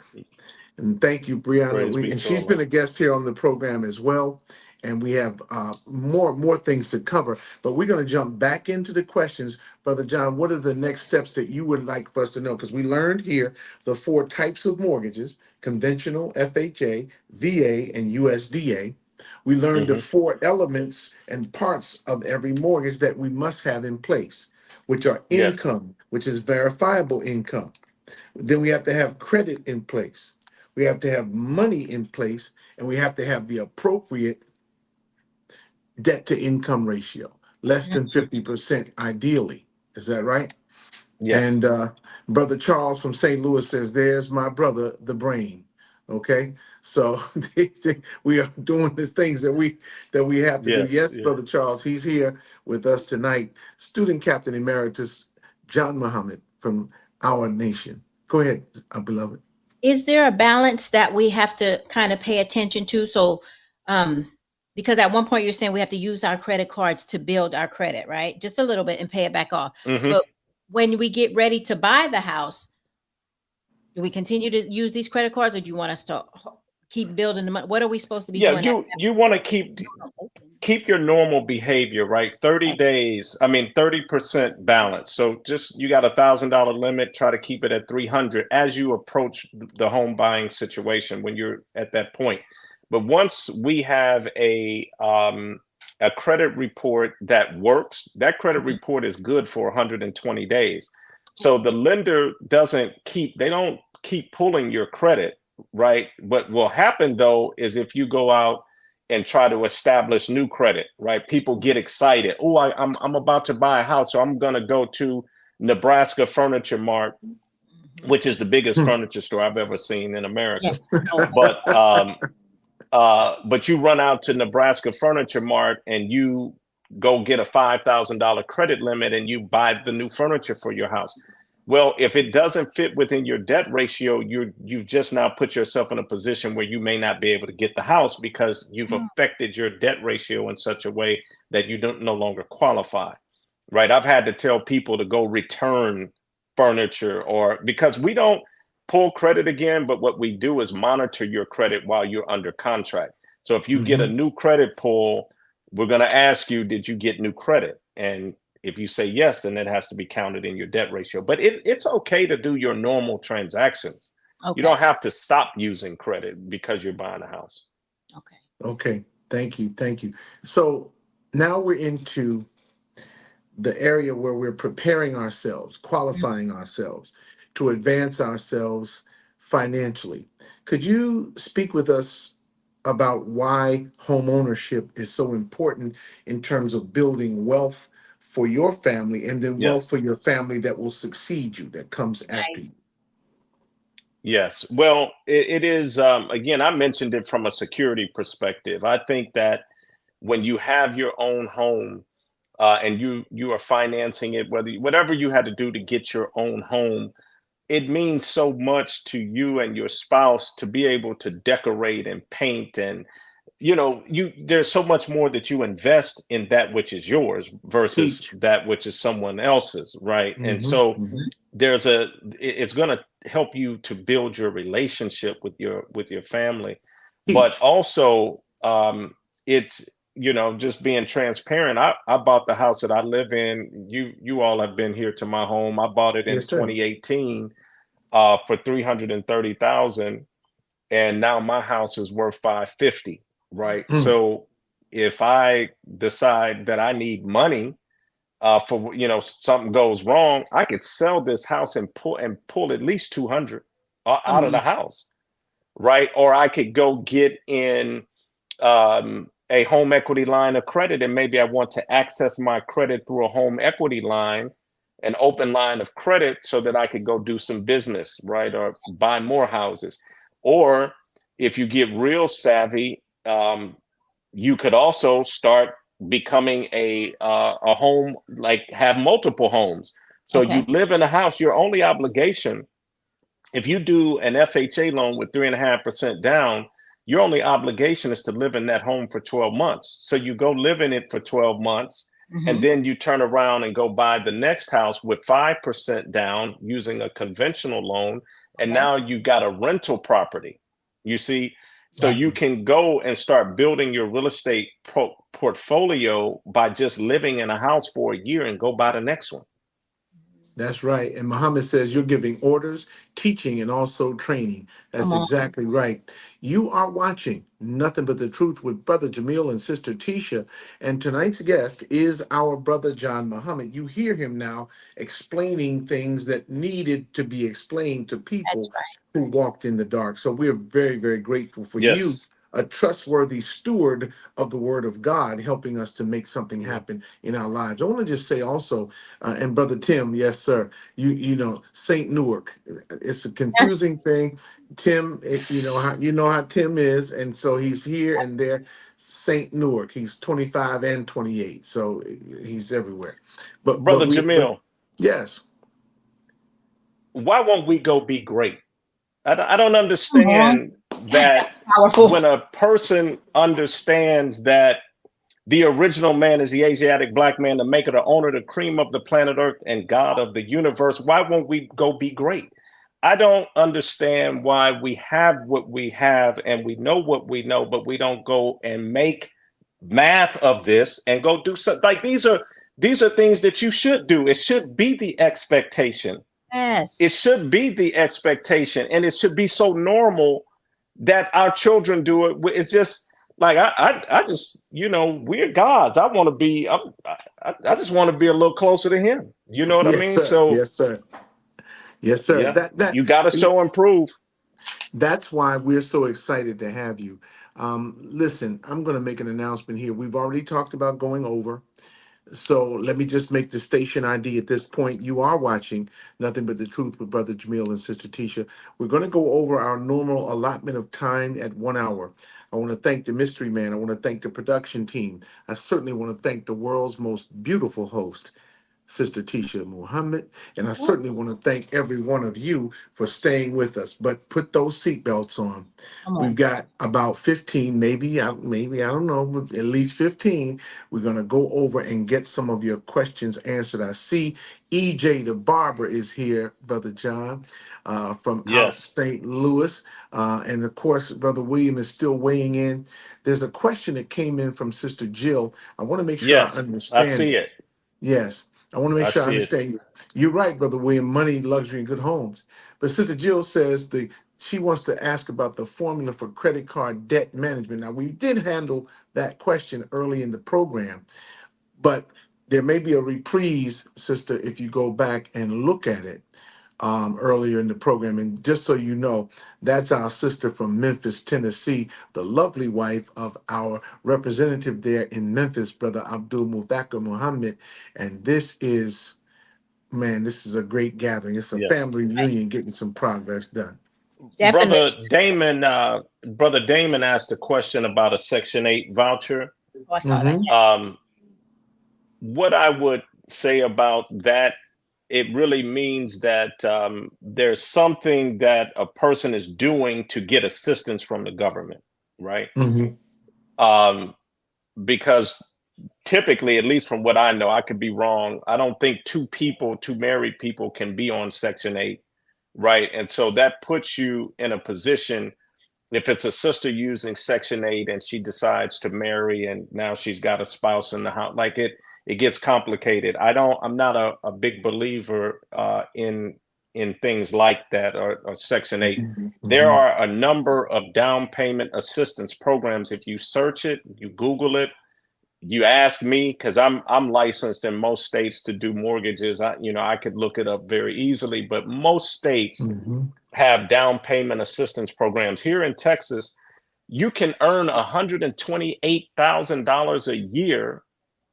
And thank you, Brianna. Praise be And to she's been Allah. a guest here on the program as well. And we have more things to cover. But we're going to jump back into the questions. Brother John, what are the next steps that you would like for us to know? Because we learned here the 4 types of mortgages: conventional, FHA, VA, and USDA. We learned the Hmm. 4 elements and parts of every mortgage that we must have in place, which are Yes. income, which is verifiable income. Then we have to have credit in place. We have to have money in place, and we have to have the appropriate debt to income ratio, less than 50% ideally. Is that right? Yes. And Brother Charles from St. Louis says, "There's my brother, the brain." Okay, so we are doing the things that we have to do. Yes. Yes, Brother Charles, he's here with us tonight. Student Captain Emeritus John Muhammad from our nation. Go ahead, beloved. Is there a balance that we have to kind of pay attention to? So, because at one point you're saying we have to use our credit cards to build our credit, right? Just a little bit and pay it back off. Hmm. But when we get ready to buy the house, do we continue to use these credit cards, or do you want us to keep building the money? What are we supposed to be Yeah. doing at You want to that open? keep your normal behavior, right? 30 Right. days, I mean, 30% balance. So just you got $1,000 limit, try to keep it at 300 as you approach the home buying situation when you're at that point. But once we have a credit report that works, that credit Mhm. report is good for 120 days. So the lender they don't keep pulling your credit, right? What will happen though is if you go out and try to establish new credit, right? People get excited. Oh, I'm about to buy a house, so I'm going to go to Nebraska Furniture Mart, Mhm. which is the biggest Hmm. furniture store I've ever seen in America. Yes. Oh, But you run out to Nebraska Furniture Mart and you go get a $5,000 credit limit and you buy the new furniture for your house. Well, if it doesn't fit within your debt ratio, you've just now put yourself in a position where you may not be able to get the house because you've mm, affected your debt ratio in such a way that you don't no longer qualify. Right? I've had to tell people to go return furniture or because we don't pull credit again, but what we do is monitor your credit while you're under contract. So if you get a Mhm. new credit pull, we're going to ask you, did you get new credit? And if you say yes, then it has to be counted in your debt ratio. But it's okay to do your normal transactions. You okay. don't have to stop using credit because you're buying a house. Okay. Okay, thank you, thank you. So now we're into the area where we're preparing ourselves, qualifying ourselves to advance ourselves financially. Could you speak with us about why home ownership is so important in terms of building wealth for your family and then wealth Yes. for your family that will succeed you, that comes after you? Nice. Yes. Well, it is, again, I mentioned it from a security perspective. I think that when you have your own home, and you are financing it, whatever you had to do to get your own home, it means so much to you and your spouse to be able to decorate and paint and you there's so much more that you invest in that which is yours versus Teach. that which is someone else's, right? And Hmm. so Hmm. it's going to help you to build your relationship with your family, but Teach. also it's just being transparent. I bought the house that I live in. You all have been here to my home. I bought it in Yes, sir. 2018 for 330,000, and now my house is worth 550, right? Mm. So if I decide that I need money, for, something goes wrong, I could sell this house and pull at least 200 out of the house, right? Or I could go get in a home equity line of credit, and maybe I want to access my credit through a home equity line, an open line of credit, so that I could go do some business, right? Or buy more houses. Or if you get real savvy, you could also start becoming a home, like have multiple homes. So you Okay. live in a house, your only obligation, if you do an FHA loan with 3.5% down, your only obligation is to live in that home for 12 months. So you go live in it for 12 months, and then you turn around and go buy the next house with 5% down using a conventional loan. And Okay. now you got a rental property, you see? So Yes. you can go and start building your real estate portfolio by just living in a house for a year and go buy the next one. That's right. And Muhammad says you're giving orders, teaching, and also training. That's Come on. exactly right. You are watching Nothing But the Truth with Brother Jamil and Sister Tisha. And tonight's guest is our brother John Muhammad. You hear him now explaining things that needed to be explained to That's people right. who walked in the dark. So we're very, very grateful for you, Yes. a trustworthy steward of the word of God, helping us to make something happen in our lives. I want to just say also, and Brother Tim, yes, sir, you know, Saint Newark. It's a confusing thing. Tim, you know how Tim is, and so he's here and there. Saint Newark, he's 25 and 28, so he's everywhere. But Brother but Jamil, yes, why won't we go be great? I don't Come on. understand that That's powerful. when a person understands that the original man is the Asiatic black man, the maker, the owner, the cream of the planet Earth, and God of the universe, why won't we go be great? I don't understand why we have what we have and we know what we know, but we don't go and make math of this and go do something. Like these are things that you should do. It should be the expectation. Yes. It should be the expectation, and it should be so normal that our children do it. It's just like I just, we're gods. I want to be. I just want to be a little closer to Him. You know what I yes, mean? sir, So yes, sir, yes, sir. yeah, That you got to show and prove. That's why we're so excited to have you. Listen, I'm going to make an announcement here. We've already talked about going over. So let me just make the station ID at this point. You are watching Nothing But the Truth with Brother Jamil and Sister Tisha. We're going to go over our normal allotment of time at 1 hour. I want to thank the mystery man. I want to thank the production team. I certainly want to thank the world's most beautiful host, Sister Tisha Muhammad. And I certainly want to thank every one of you for staying with us. But put those seatbelts on. Come We've on. got about 15, maybe I don't know, but at least 15. We're going to go over and get some of your questions answered. I see EJ the barber is here, Brother John, from out Yes, St. Louis. And of course, Brother William is still weighing in. There's a question that came in from Sister Jill. I want to make sure I yes, I understand see it. it. Yes, I want to make I sure I see it. understand you. You're right, Brother William. Money, luxury, and good homes. But Sister Jill says she wants to ask about the formula for credit card debt management. Now, we did handle that question early in the program, but there may be a reprise, Sister, if you go back and look at it earlier in the program. And just so you know, that's our sister from Memphis, Tennessee, the lovely wife of our representative there in Memphis, Brother Abdul Muthaka Muhammad. And this is, man, this is a great gathering. It's a Yes, family reunion getting some progress done. Definitely. Brother Damon asked a question about a Section 8 voucher. Oh, I saw that. Hmm. What I would say about that, it really means that there's something that a person is doing to get assistance from the government, right? Hmm. Um, because typically, at least from what I know, I could be wrong. I don't think two married people can be on Section 8, right? And so that puts you in a position, if it's a sister using Section 8 and she decides to marry and now she's got a spouse in the house, like it gets complicated. I'm not a big believer in things like that, or Section 8. There Hmm. are a number of down payment assistance programs. If you search it, you Google it, you ask me, because I'm licensed in most states to do mortgages. I could look it up very easily, but most states Mm-hmm. have down payment assistance programs. Here in Texas, you can earn $128,000 a year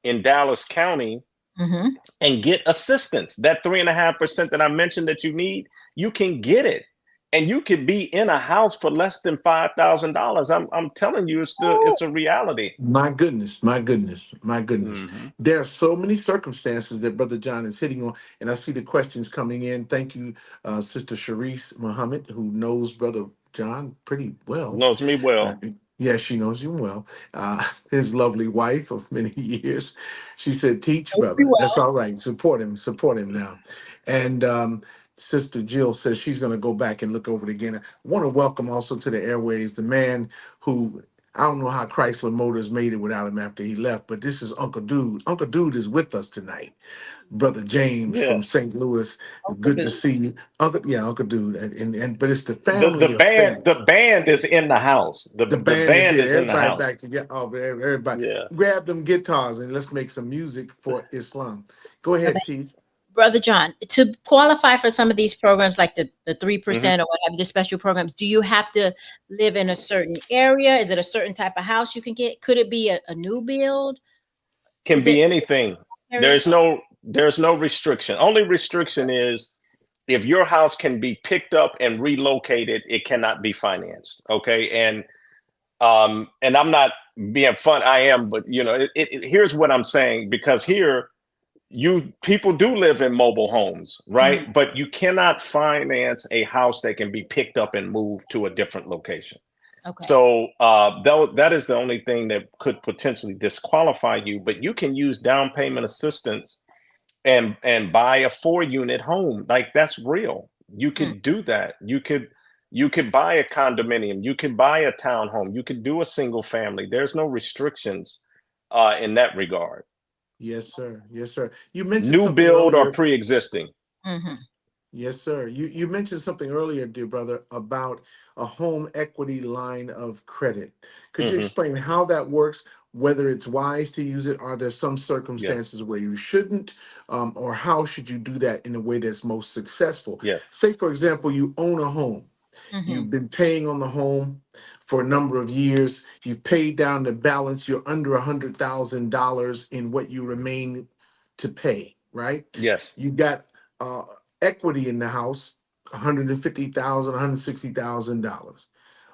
in Dallas County Mm-hmm. and get assistance. That 3.5% that I mentioned that you need, you can get it. And you could be in a house for less than $5,000. I'm telling you, it's a reality. My goodness, my goodness, my goodness. Mm-hmm. There are so many circumstances that Brother John is hitting on, and I see the questions coming in. Thank you, Sister Sharice Muhammad, who knows Brother John pretty well. Knows me Uh, well. yeah, she knows him well. His lovely wife of many years. She said, "Teach, Very brother. That's well. all right. Support him now." And Sister Jill says she's going to go back and look over it again. I want to welcome also to the airways the man who, I don't know how Chrysler Motors made it without him after he left, but this is Uncle Dude. Uncle Dude is with us tonight. Brother James from Yes. St. Louis. Good to see you. Uncle Dude. And but it's the The family the of band faith. the band is in the house. The The band is band here. is in the Everybody back house. together. Oh, everybody. Yeah. Grab them guitars and let's make some music for Islam. Go ahead, T. Brother John, to qualify for some of these programs like the Hmm. 3% or what have you, the special programs, do you have to live in a certain area? Is it a certain type of house you can get? Could it be a new build? Can Is it be anything. area? There's no restriction. Only restriction is if your house can be picked up and relocated, it cannot be financed. Okay. And I'm not being fun. I am, but here's what I'm saying, because here people do live in mobile homes, right? Mhm. But you cannot finance a house that can be picked up and moved to a different location. Okay. So that is the only thing that could potentially disqualify you. But you can use down payment assistance and buy a 4-unit home. Like, that's real. You Mm. could do that. You could buy a condominium. You could buy a townhome. You could do a single family. There's no restrictions in that regard. Yes, sir. Yes, sir. You mentioned New something build or earlier. pre-existing. Mhm. Yes, sir. You mentioned something earlier, dear brother, about a home equity line of credit. Could you Hmm. explain how that works, whether it's wise to use it? Are there some Yes. circumstances where you shouldn't? Or how should you do that in a way that's most successful? Yes. Say, for example, you own a home. Mhm. You've been paying on the home for a number of years. You've paid down the balance. You're under $100,000 in what you remain to pay, right? Yes. You got uh, equity in the house, $150,000, $160,000.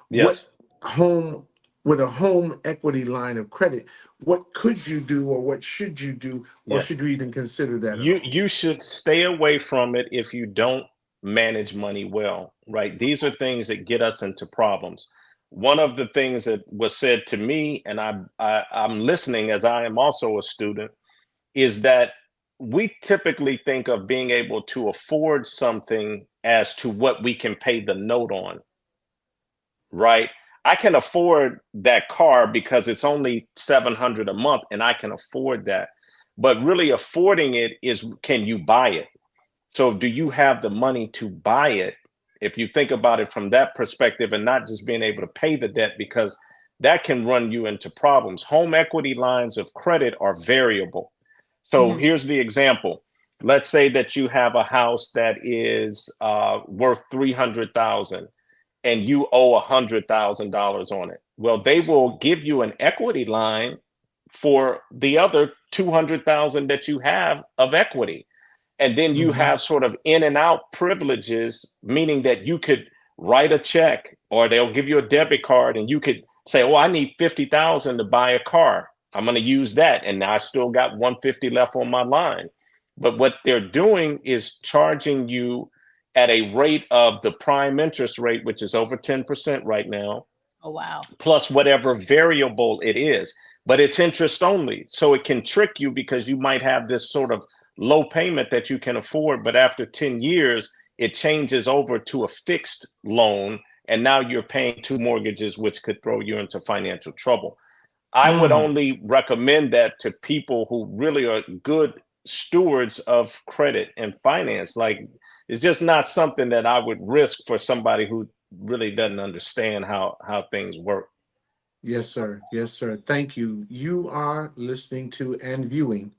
What Yes. home with a home equity line of credit? What could you do, or what should you do, or Yes. should you even consider that at You all? you should stay away from it if you don't manage money well, right? These are things that get us into problems. One of the things that was said to me, and I'm listening as I am also a student, is that we typically think of being able to afford something as to what we can pay the note on, right? I can afford that car because it's only 700 a month and I can afford that. But really affording it is, can you buy it? So do you have the money to buy it? If you think about it from that perspective, and not just being able to pay the debt, because that can run you into problems. Home equity lines of credit are variable. So Mhm. here's the example. Let's say that you have a house that is worth 300,000 and you owe $100,000 on it. Well, they will give you an equity line for the other 200,000 that you have of equity. And then you Mhm. have sort of in and out privileges, meaning that you could write a check or they'll give you a debit card and you could say, "Oh, I need 50,000 to buy a car. I'm going to use that. And now I still got 150 left on my line." But what they're doing is charging you at a rate of the prime interest rate, which is over 10% right now, Oh wow. plus whatever variable it is. But it's interest only. So it can trick you because you might have this sort of low payment that you can afford, but after 10 years, it changes over to a fixed loan. And now you're paying two mortgages, which could throw you into financial trouble. I would Mm. only recommend that to people who really are good stewards of credit and finance. Like, it's just not something that I would risk for somebody who really doesn't understand how things work. Yes, sir. Yes, sir. Thank you. You are listening to and viewing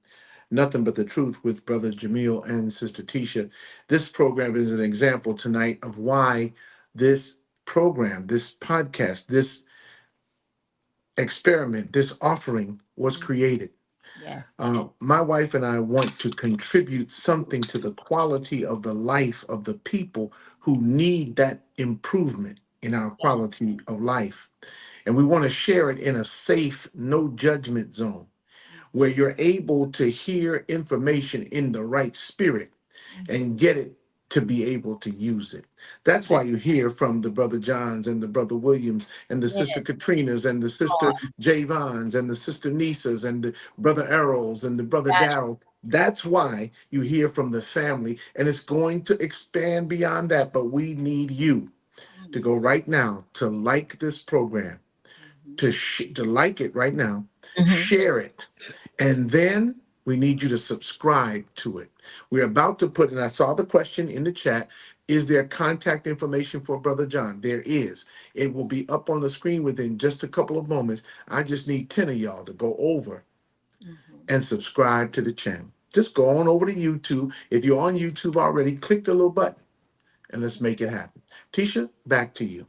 Nothing But the Truth with Brother Jamil and Sister Tisha. This program is an example tonight of why this program, this podcast, this experiment, this offering was Mhm. created. Yes. My wife and I want to contribute something to the quality of the life of the people who need that improvement in our Yes. quality of life. And we want to share it in a safe, no judgment zone where you're able to hear information in the right spirit Mhm. and get it to be able to use it. That's why Yes. you hear from the brother Johns and the brother Williams and the Yes. sister Katrinas and the sister Oh, Javons and the sister Nisas and the brother Errols and the brother gotcha. Darrell. That's why you hear from the family, and it's going to expand beyond that. But we need you to Mhm. go right now to like this program, Mhm. to like it right now, Mhm. share it, and then we need you to subscribe to it. We're about to put, and I saw the question in the chat, is there contact information for Brother John? There is. It will be up on the screen within just a couple of moments. I just need 10 of y'all to go over Mhm. and subscribe to the channel. Just go on over to YouTube. If you're on YouTube already, click the little button and let's make it happen. Tisha, back to you.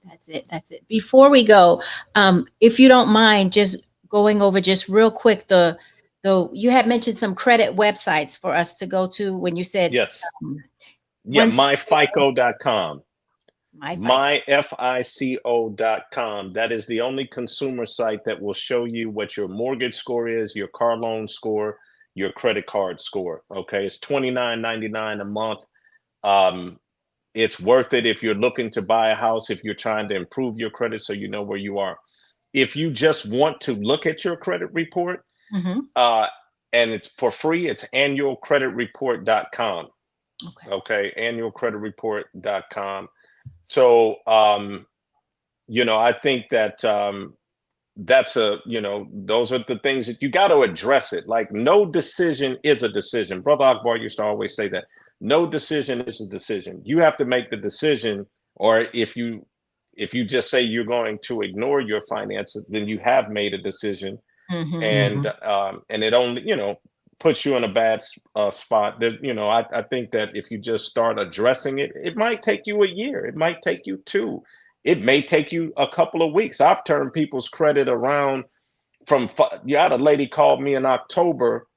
That's it. That's it. Before we go, if you don't mind, just going over just real quick the you had mentioned some credit websites for us to go to when you said Yes. um, Yeah, 160 myfico.com. my FICO. Myfico.com. That is the only consumer site that will show you what your mortgage score is, your car loan score, your credit card score. Okay. It's $29.99 a month. Um, it's worth it if you're looking to buy a house, if you're trying to improve your credit so you know where you are. If you just want to look at your credit report, Mhm. uh, and it's for free, it's annualcreditreport.com. Okay. Okay, annualcreditreport.com. So, I think that that's those are the things that you got to address it. Like, no decision is a decision. Brother Akbar used to always say that no decision is a decision. You have to make the decision, or if you just say you're going to ignore your finances, then you have made a decision, Mhm. and it only puts you in a bad spot. That I think that if you just start addressing it, it might take you a year, it might take you two, it may take you a couple of weeks. I've turned people's credit around from you had a lady called me in October,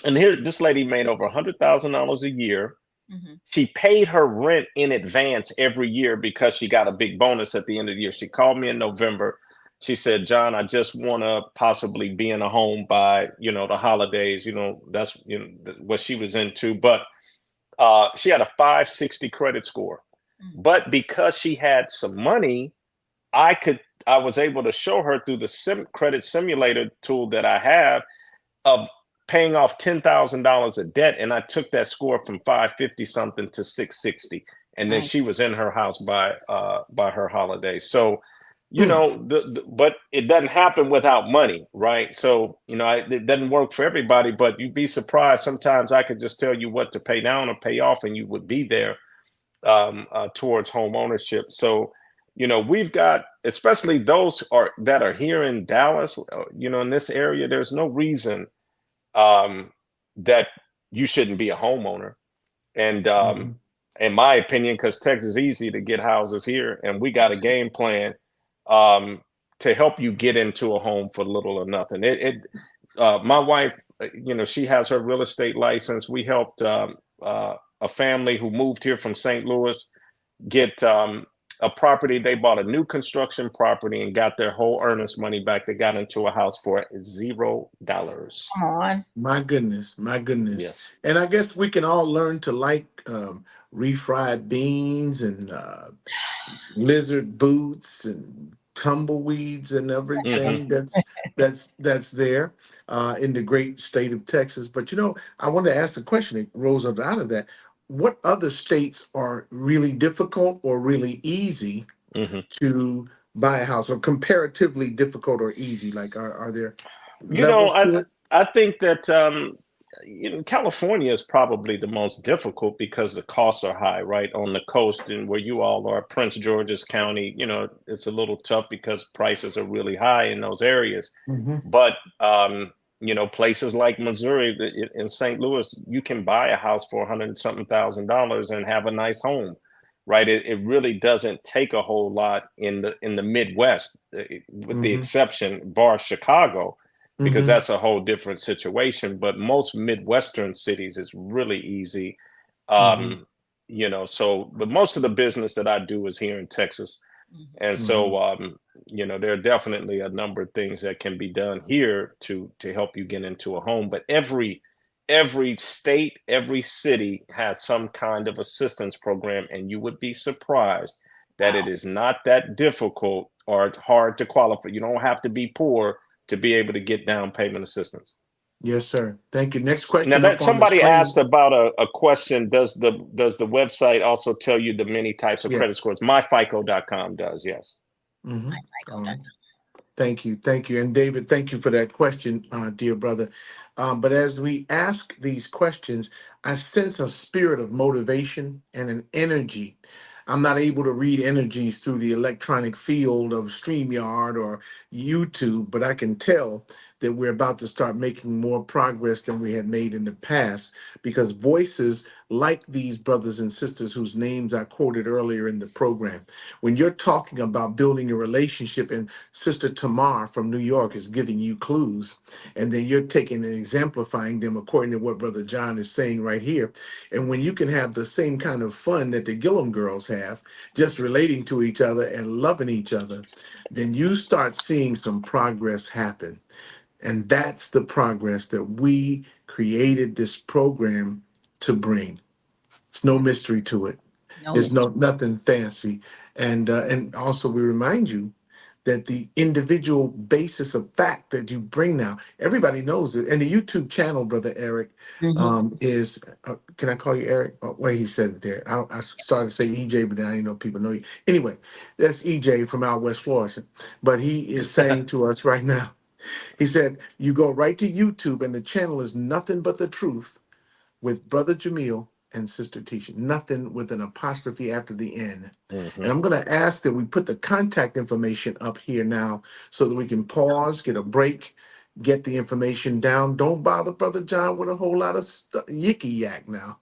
and here this lady made over $100,000 a year. Mhm. She paid her rent in advance every year because she got a big bonus at the end of the year. She called me in November. She said, John, I just want to possibly be in a home by, the holidays. That's what she was into. But she had a 560 credit score. Mhm. But because she had some money, I was able to show her through the credit simulator tool that I have of paying off $10,000 of debt, and I took that score from 550 something to 660, and then Nice. she was in her house by her holiday. So, Mm. but it doesn't happen without money, right? So, it doesn't work for everybody, but you'd be surprised. Sometimes I could just tell you what to pay down or pay off, and you would be there towards home ownership. So, we've got, especially those that are here in Dallas, in this area, there's no reason um, that you shouldn't be a homeowner. And Mhm. in my opinion, because Texas is easy to get houses here, and we got a game plan um, to help you get into a home for little or nothing. My wife, she has her real estate license. We helped a family who moved here from St. Louis get a property. They bought a new construction property and got their whole earnest money back. They got into a house for $0. Come on. My goodness, my goodness. Yes. And I guess we can all learn to like refried beans and lizard boots and tumbleweeds and Hmm. everything that's there in the great state of Texas. But I wanted to ask the question that rose up out of that. What other states are really difficult or really easy Hmm. to buy a house, or comparatively difficult or easy? Like, are there You know, levels I to it? I think that California is probably the most difficult because the costs are high, right? On the coast and where you all are, Prince George's County, it's a little tough because prices are really high in those areas. Mm-hmm. But, places like Missouri, in St. Louis, you can buy a house for $100 and something thousand and have a nice home, right? It really doesn't take a whole lot in the Midwest, with the Mm-hmm. exception bar Chicago, because Mm-hmm. that's a whole different situation. But most Midwestern cities is really easy. Mm-hmm. But most of the business that I do is here in Texas. And Mm-hmm. so, there are definitely a number of things that can be done here to help you get into a home. But every state, every city has some kind of assistance program, and you would be surprised that it is not that difficult or hard to qualify. You don't have to be poor to be able to get down payment assistance. Yes, sir. Thank you. Next Now question that up on the somebody screen. asked about a question, does the website also tell you the many types of credit Yes. scores? myfico.com does, yes. Mm-hmm. All right. MyFICO.com. Thank you. Thank you. And David, thank you for that question, dear brother. But as we ask these questions, I sense a spirit of motivation and an energy. I'm not able to read energies through the electronic field of StreamYard or YouTube, but I can tell that we're about to start making more progress than we had made in the past because voices like these brothers and sisters whose names I quoted earlier in the program, when you're talking about building a relationship, and Sister Tamar from New York is giving you clues, and then you're taking and exemplifying them according to what Brother John is saying right here. And when you can have the same kind of fun that the Gillum girls have, just relating to each other and loving each other, then you start seeing some progress happen. And that's the progress that we created this program to bring. It's no mystery to it. No It's mystery. nothing fancy. And also we remind you that the individual basis of fact that you bring now, everybody knows it. And the YouTube channel, Brother Eric, Mhm. is, can I call you Eric? Oh, wait, he said it there. I started to say EJ, but then I didn't know people know you. Anyway, that's EJ from out West Florissant. But he is saying to us right now, he said, you go right to YouTube and the channel is Nothing But the Truth with Brother Jamil and Sister Tisha. Nothing with an apostrophe after the N. Hmm. And I'm going to ask that we put the contact information up here now so that we can pause, get a break, get the information down. Don't bother Brother John with a whole lot of yicky yak now.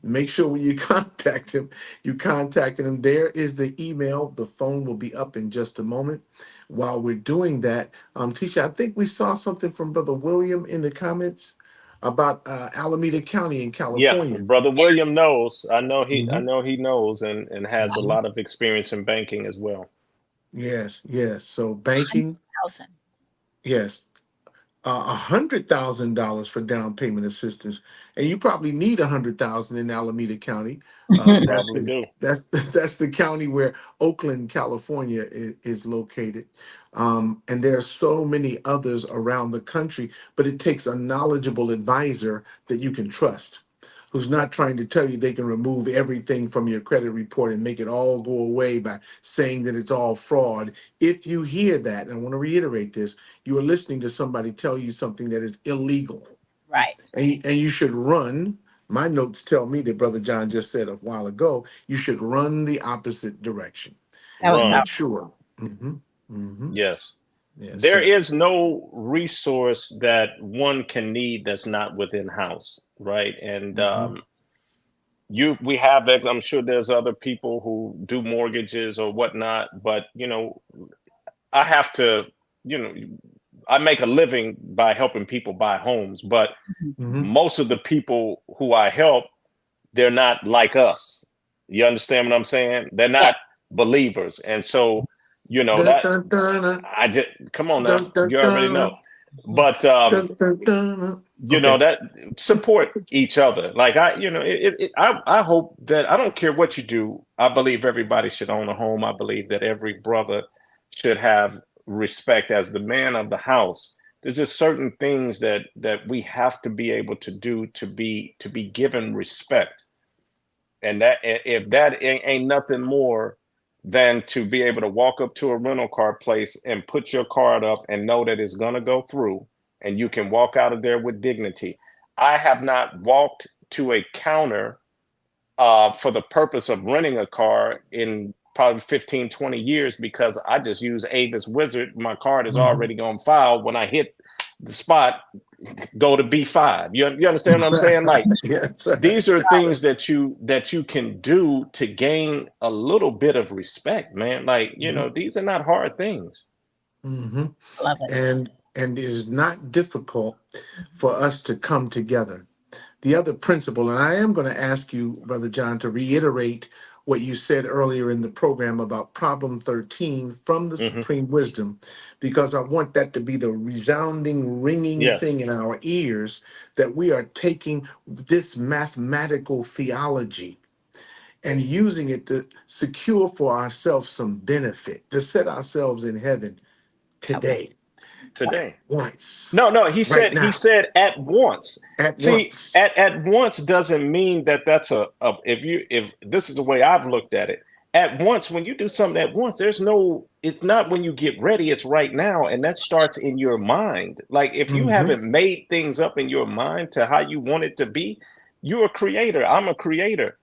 Make sure when you contact him, you contacted him. There is the email. The phone will be up in just a moment. While we're doing that, Tisha, I think we saw something from Brother William in the comments about Alameda County in Yeah, California. Brother William knows. I Mhm. know he knows and has a Mhm. lot of experience in banking as well. Yes, yes. So banking, 100,000. yes. $100,000 for down payment assistance, and you probably need 100,000 in Alameda County. You That's probably the do. that's that's the county where Oakland, California, is located. And there are so many others around the country, but it takes a knowledgeable advisor that you can trust, who's not trying to tell you they can remove everything from your credit report and make it all go away by saying that it's all fraud. If you hear that, and I want to reiterate this, you are listening to somebody tell you something that is illegal, Right. and you should run. My notes tell me that Brother John just said a while ago, you should run the opposite direction That was and make Run. powerful. sure. Yes. Yes, There sir. is no resource that one can need that's not within house, right? And Mhm. we have, I'm sure there's other people who do mortgages or whatnot, but I have to, you know, I make a living by helping people buy homes, but Mhm. most of the people who I help, they're not like us. You understand what I'm saying? They're Yeah. not believers. And so, Dun, that dun, dun, I just, come on now, dun, dun, you already know. dun, But, dun, dun, dun. Okay. that support each other. Like I hope that, I don't care what you do. I believe everybody should own a home. I believe that every brother should have respect as the man of the house. There's just certain things that we have to be able to do to be given respect. And that, if that ain't nothing more than to be able to walk up to a rental car place and put your card up and know that it's going to go through and you can walk out of there with dignity. I have not walked to a counter for the purpose of renting a car in probably 15, 20 years, because I just use Avis Wizard. My card is Mhm. already on file. When I hit the spot, go to B5. You understand what I'm saying? Like, Yes, sir. these are things that you can do to gain a little bit of respect, man. Like, these are not hard things. Mhm. Love it. And it is not difficult for us to come together. The other principle, and I am going to ask you, Brother John, to reiterate what you said earlier in the program about problem 13 from the Hmm. supreme wisdom, because I want that to be the resounding, ringing Yes. thing in our ears, that we are taking this mathematical theology and using it to secure for ourselves some benefit, to set ourselves in heaven today, Today. once, No, right he now, said at once. at See, once. at once doesn't mean that that's if this is the way I've looked at it. At once, when you do something at once, it's not when you get ready, it's right now. And that starts in your mind. Like, if you Mhm. haven't made things up in your mind to how you want it to be, you're a creator. I'm a creator.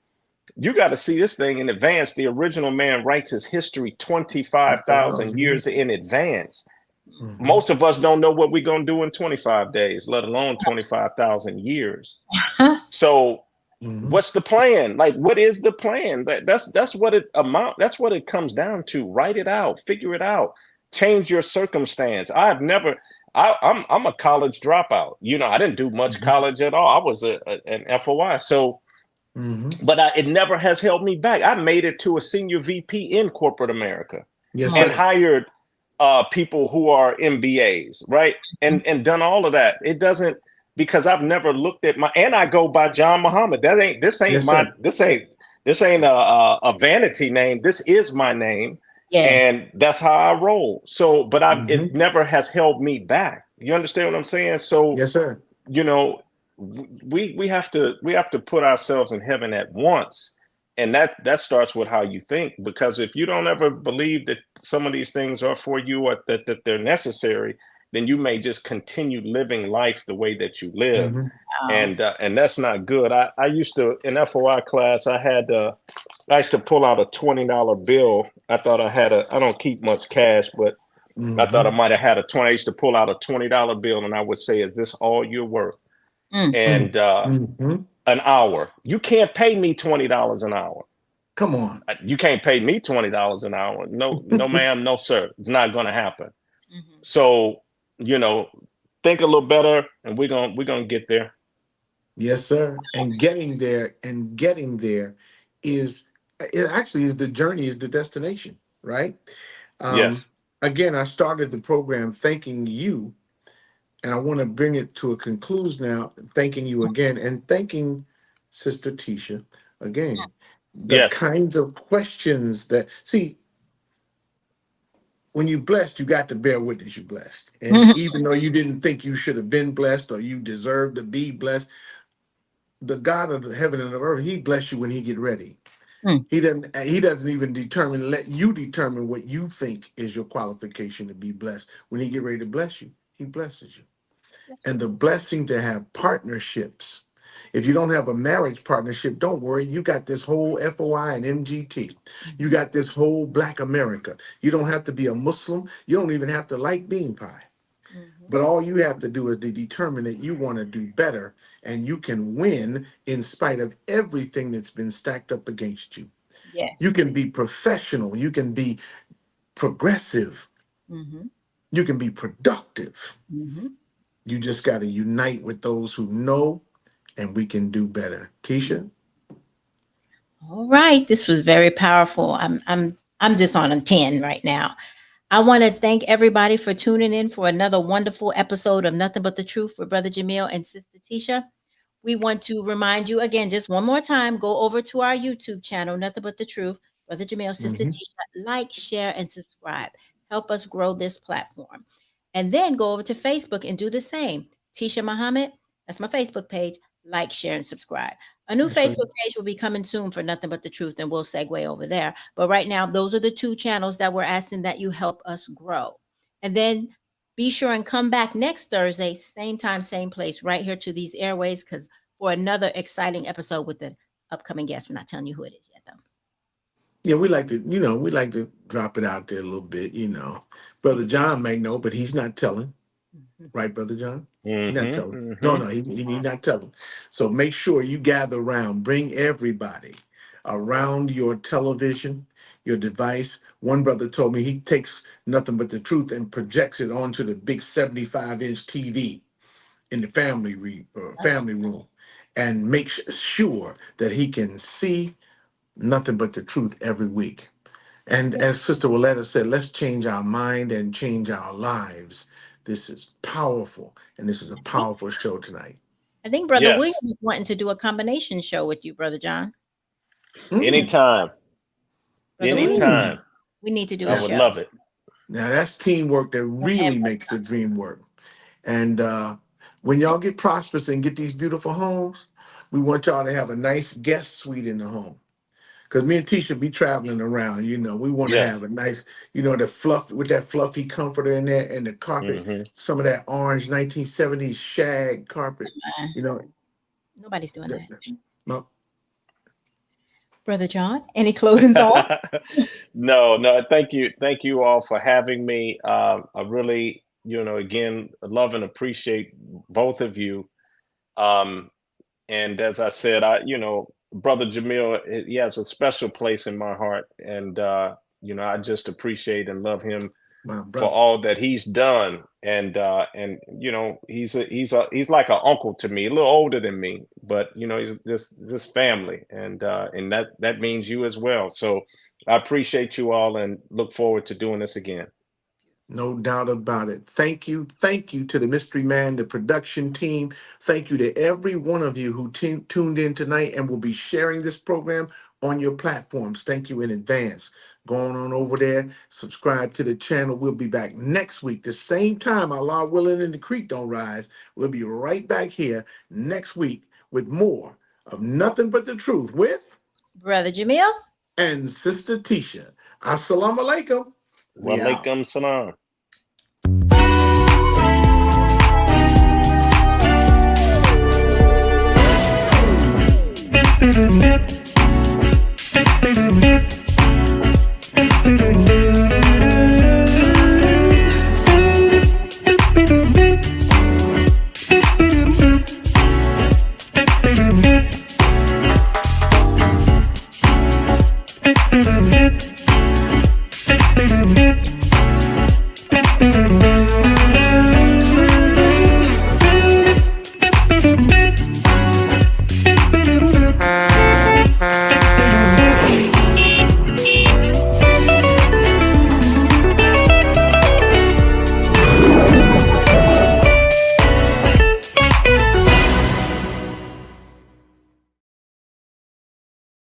You got to see this thing in advance. The original man writes his history 25,000 Mhm. years in advance. Mhm. Most of us don't know what we're going to do in 25 days, let alone 25,000 years. So Mhm. what's the plan? Like, what is the plan? That's what that's what it comes down to. Write it out, figure it out, change your circumstance. I'm a college dropout. I didn't do much Mhm. college at all. I was an FOI. So, Mhm. but it never has held me back. I made it to a senior VP in corporate America Yes, and Oh, sir. hired people who are MBAs, right? And done all of that. It doesn't, because I've never looked at and I go by John Muhammad. Yes, sir. This ain't a vanity name. This is my name, yes. and that's how I roll. So, but it Mhm. never has held me back. You understand what I'm saying? So, Yes, sir. you know, we have to put ourselves in heaven at once, and that starts with how you think. Because if you don't ever believe that some of these things are for you, or that they're necessary, then you may just continue living life the way that you live, Mhm. and that's not good. I used to, in FOI class, I used to pull out a $20 bill. I don't keep much cash, but I thought I Mhm. might have had a 20. I used to pull out a $20 bill, and I would say, is this all you're worth? Mm. Mm. And Mhm. an hour. You can't pay me $20 an hour. Come on. You can't pay me $20 an hour. No, no, ma'am, no, sir. It's not going to happen. Mhm. So, you know, think a little better, and we're gonna get there. Yes, sir. And getting there is, it actually is the journey, is the destination, right? Um, Yes, Again, I started the program thanking you, and I want to bring it to a conclusion now, thanking you again and thanking Sister Tisha again. The yes, kinds of questions that, see, when you blessed, you got to bear witness you blessed. And Mhm. even though you didn't think you should have been blessed or you deserve to be blessed, the God of the heaven and the earth, he bless you when he get ready. Mm. He doesn't even let you determine what you think is your qualification to be blessed. When he get ready to bless you, he blesses you. And the blessing to have partnerships. If you don't have a marriage partnership, don't worry. You got this whole FOI and MGT. You Mhm. got this whole Black America. You don't have to be a Muslim. You don't even have to like bean pie. Mhm. But all you have to do is to determine that you want to do better, and you can win in spite of everything that's been stacked up against you. You Yes. can be professional. You can be progressive. Mhm. You can be productive. Mhm. You just got to unite with those who know, and we can do better. Tisha? All right. This was very powerful. I'm just on a 10 right now. I want to thank everybody for tuning in for another wonderful episode of Nothing But the Truth with Brother Jamil and Sister Tisha. We want to remind you again, just one more time, go over to our YouTube channel, Nothing But the Truth, Brother Jamil, Sister Hmm. Tisha, like, share, and subscribe. Help us grow this platform. And then go over to Facebook and do the same. Tisha Muhammad, that's my Facebook page. Like, share, and subscribe. A new Yes, sir. Facebook page will be coming soon for Nothing But the Truth, and we'll segue over there. But right now, those are the two channels that we're asking that you help us grow. And then Be sure and come back next Thursday, same time, same place, right here to these airways, because for another exciting episode with an upcoming guest. We're not telling you who it is yet, though. Yeah, we like to, we like to drop it out there a little bit, Brother John may know, but he's not telling. Right, Brother John? He's not telling. No, he's not telling. So make sure you gather around. Bring everybody around your television, your device. One brother told me he takes Nothing But the Truth and projects it onto the big 75-inch TV in the family room, and makes sure that he can see Nothing But the Truth every week. And as Sister Willetta said, let's change our mind and change our lives. This is powerful, and this is a powerful show tonight. I think Brother Yes. William is wanting to do a combination show with you, Brother John. Anytime. Brother William, Anytime. we need to do I a would show. love it. Now that's teamwork that really makes the dream work. And when y'all get prosperous and get these beautiful homes, we want y'all to have a nice guest suite in the home. Because me and Tisha be traveling around, we want to Yes. have a nice, the fluff with that fluffy comforter in there and the carpet, some of that orange 1970s shag carpet, Nobody's doing that. No. Brother John, any closing thoughts? No. Thank you all for having me. I really, again, love and appreciate both of you. And as I said, Brother Jamil, he has a special place in my heart, and I just appreciate and love him for all that he's done. And he's like an uncle to me, a little older than me, but he's this family, and that means you as well. So I appreciate you all and look forward to doing this again. No doubt about it. Thank you. Thank you to the Mystery Man, the production team. Thank you to every one of you who tuned in tonight and will be sharing this program on your platforms. Thank you in advance. Going on over there, subscribe to the channel. We'll be back next week, the same time, Allah willing and the creek don't rise. We'll be right back here next week with more of Nothing But the Truth with Brother Jamil and Sister Tisha. Assalamu alaikum. Wa alaikum salam.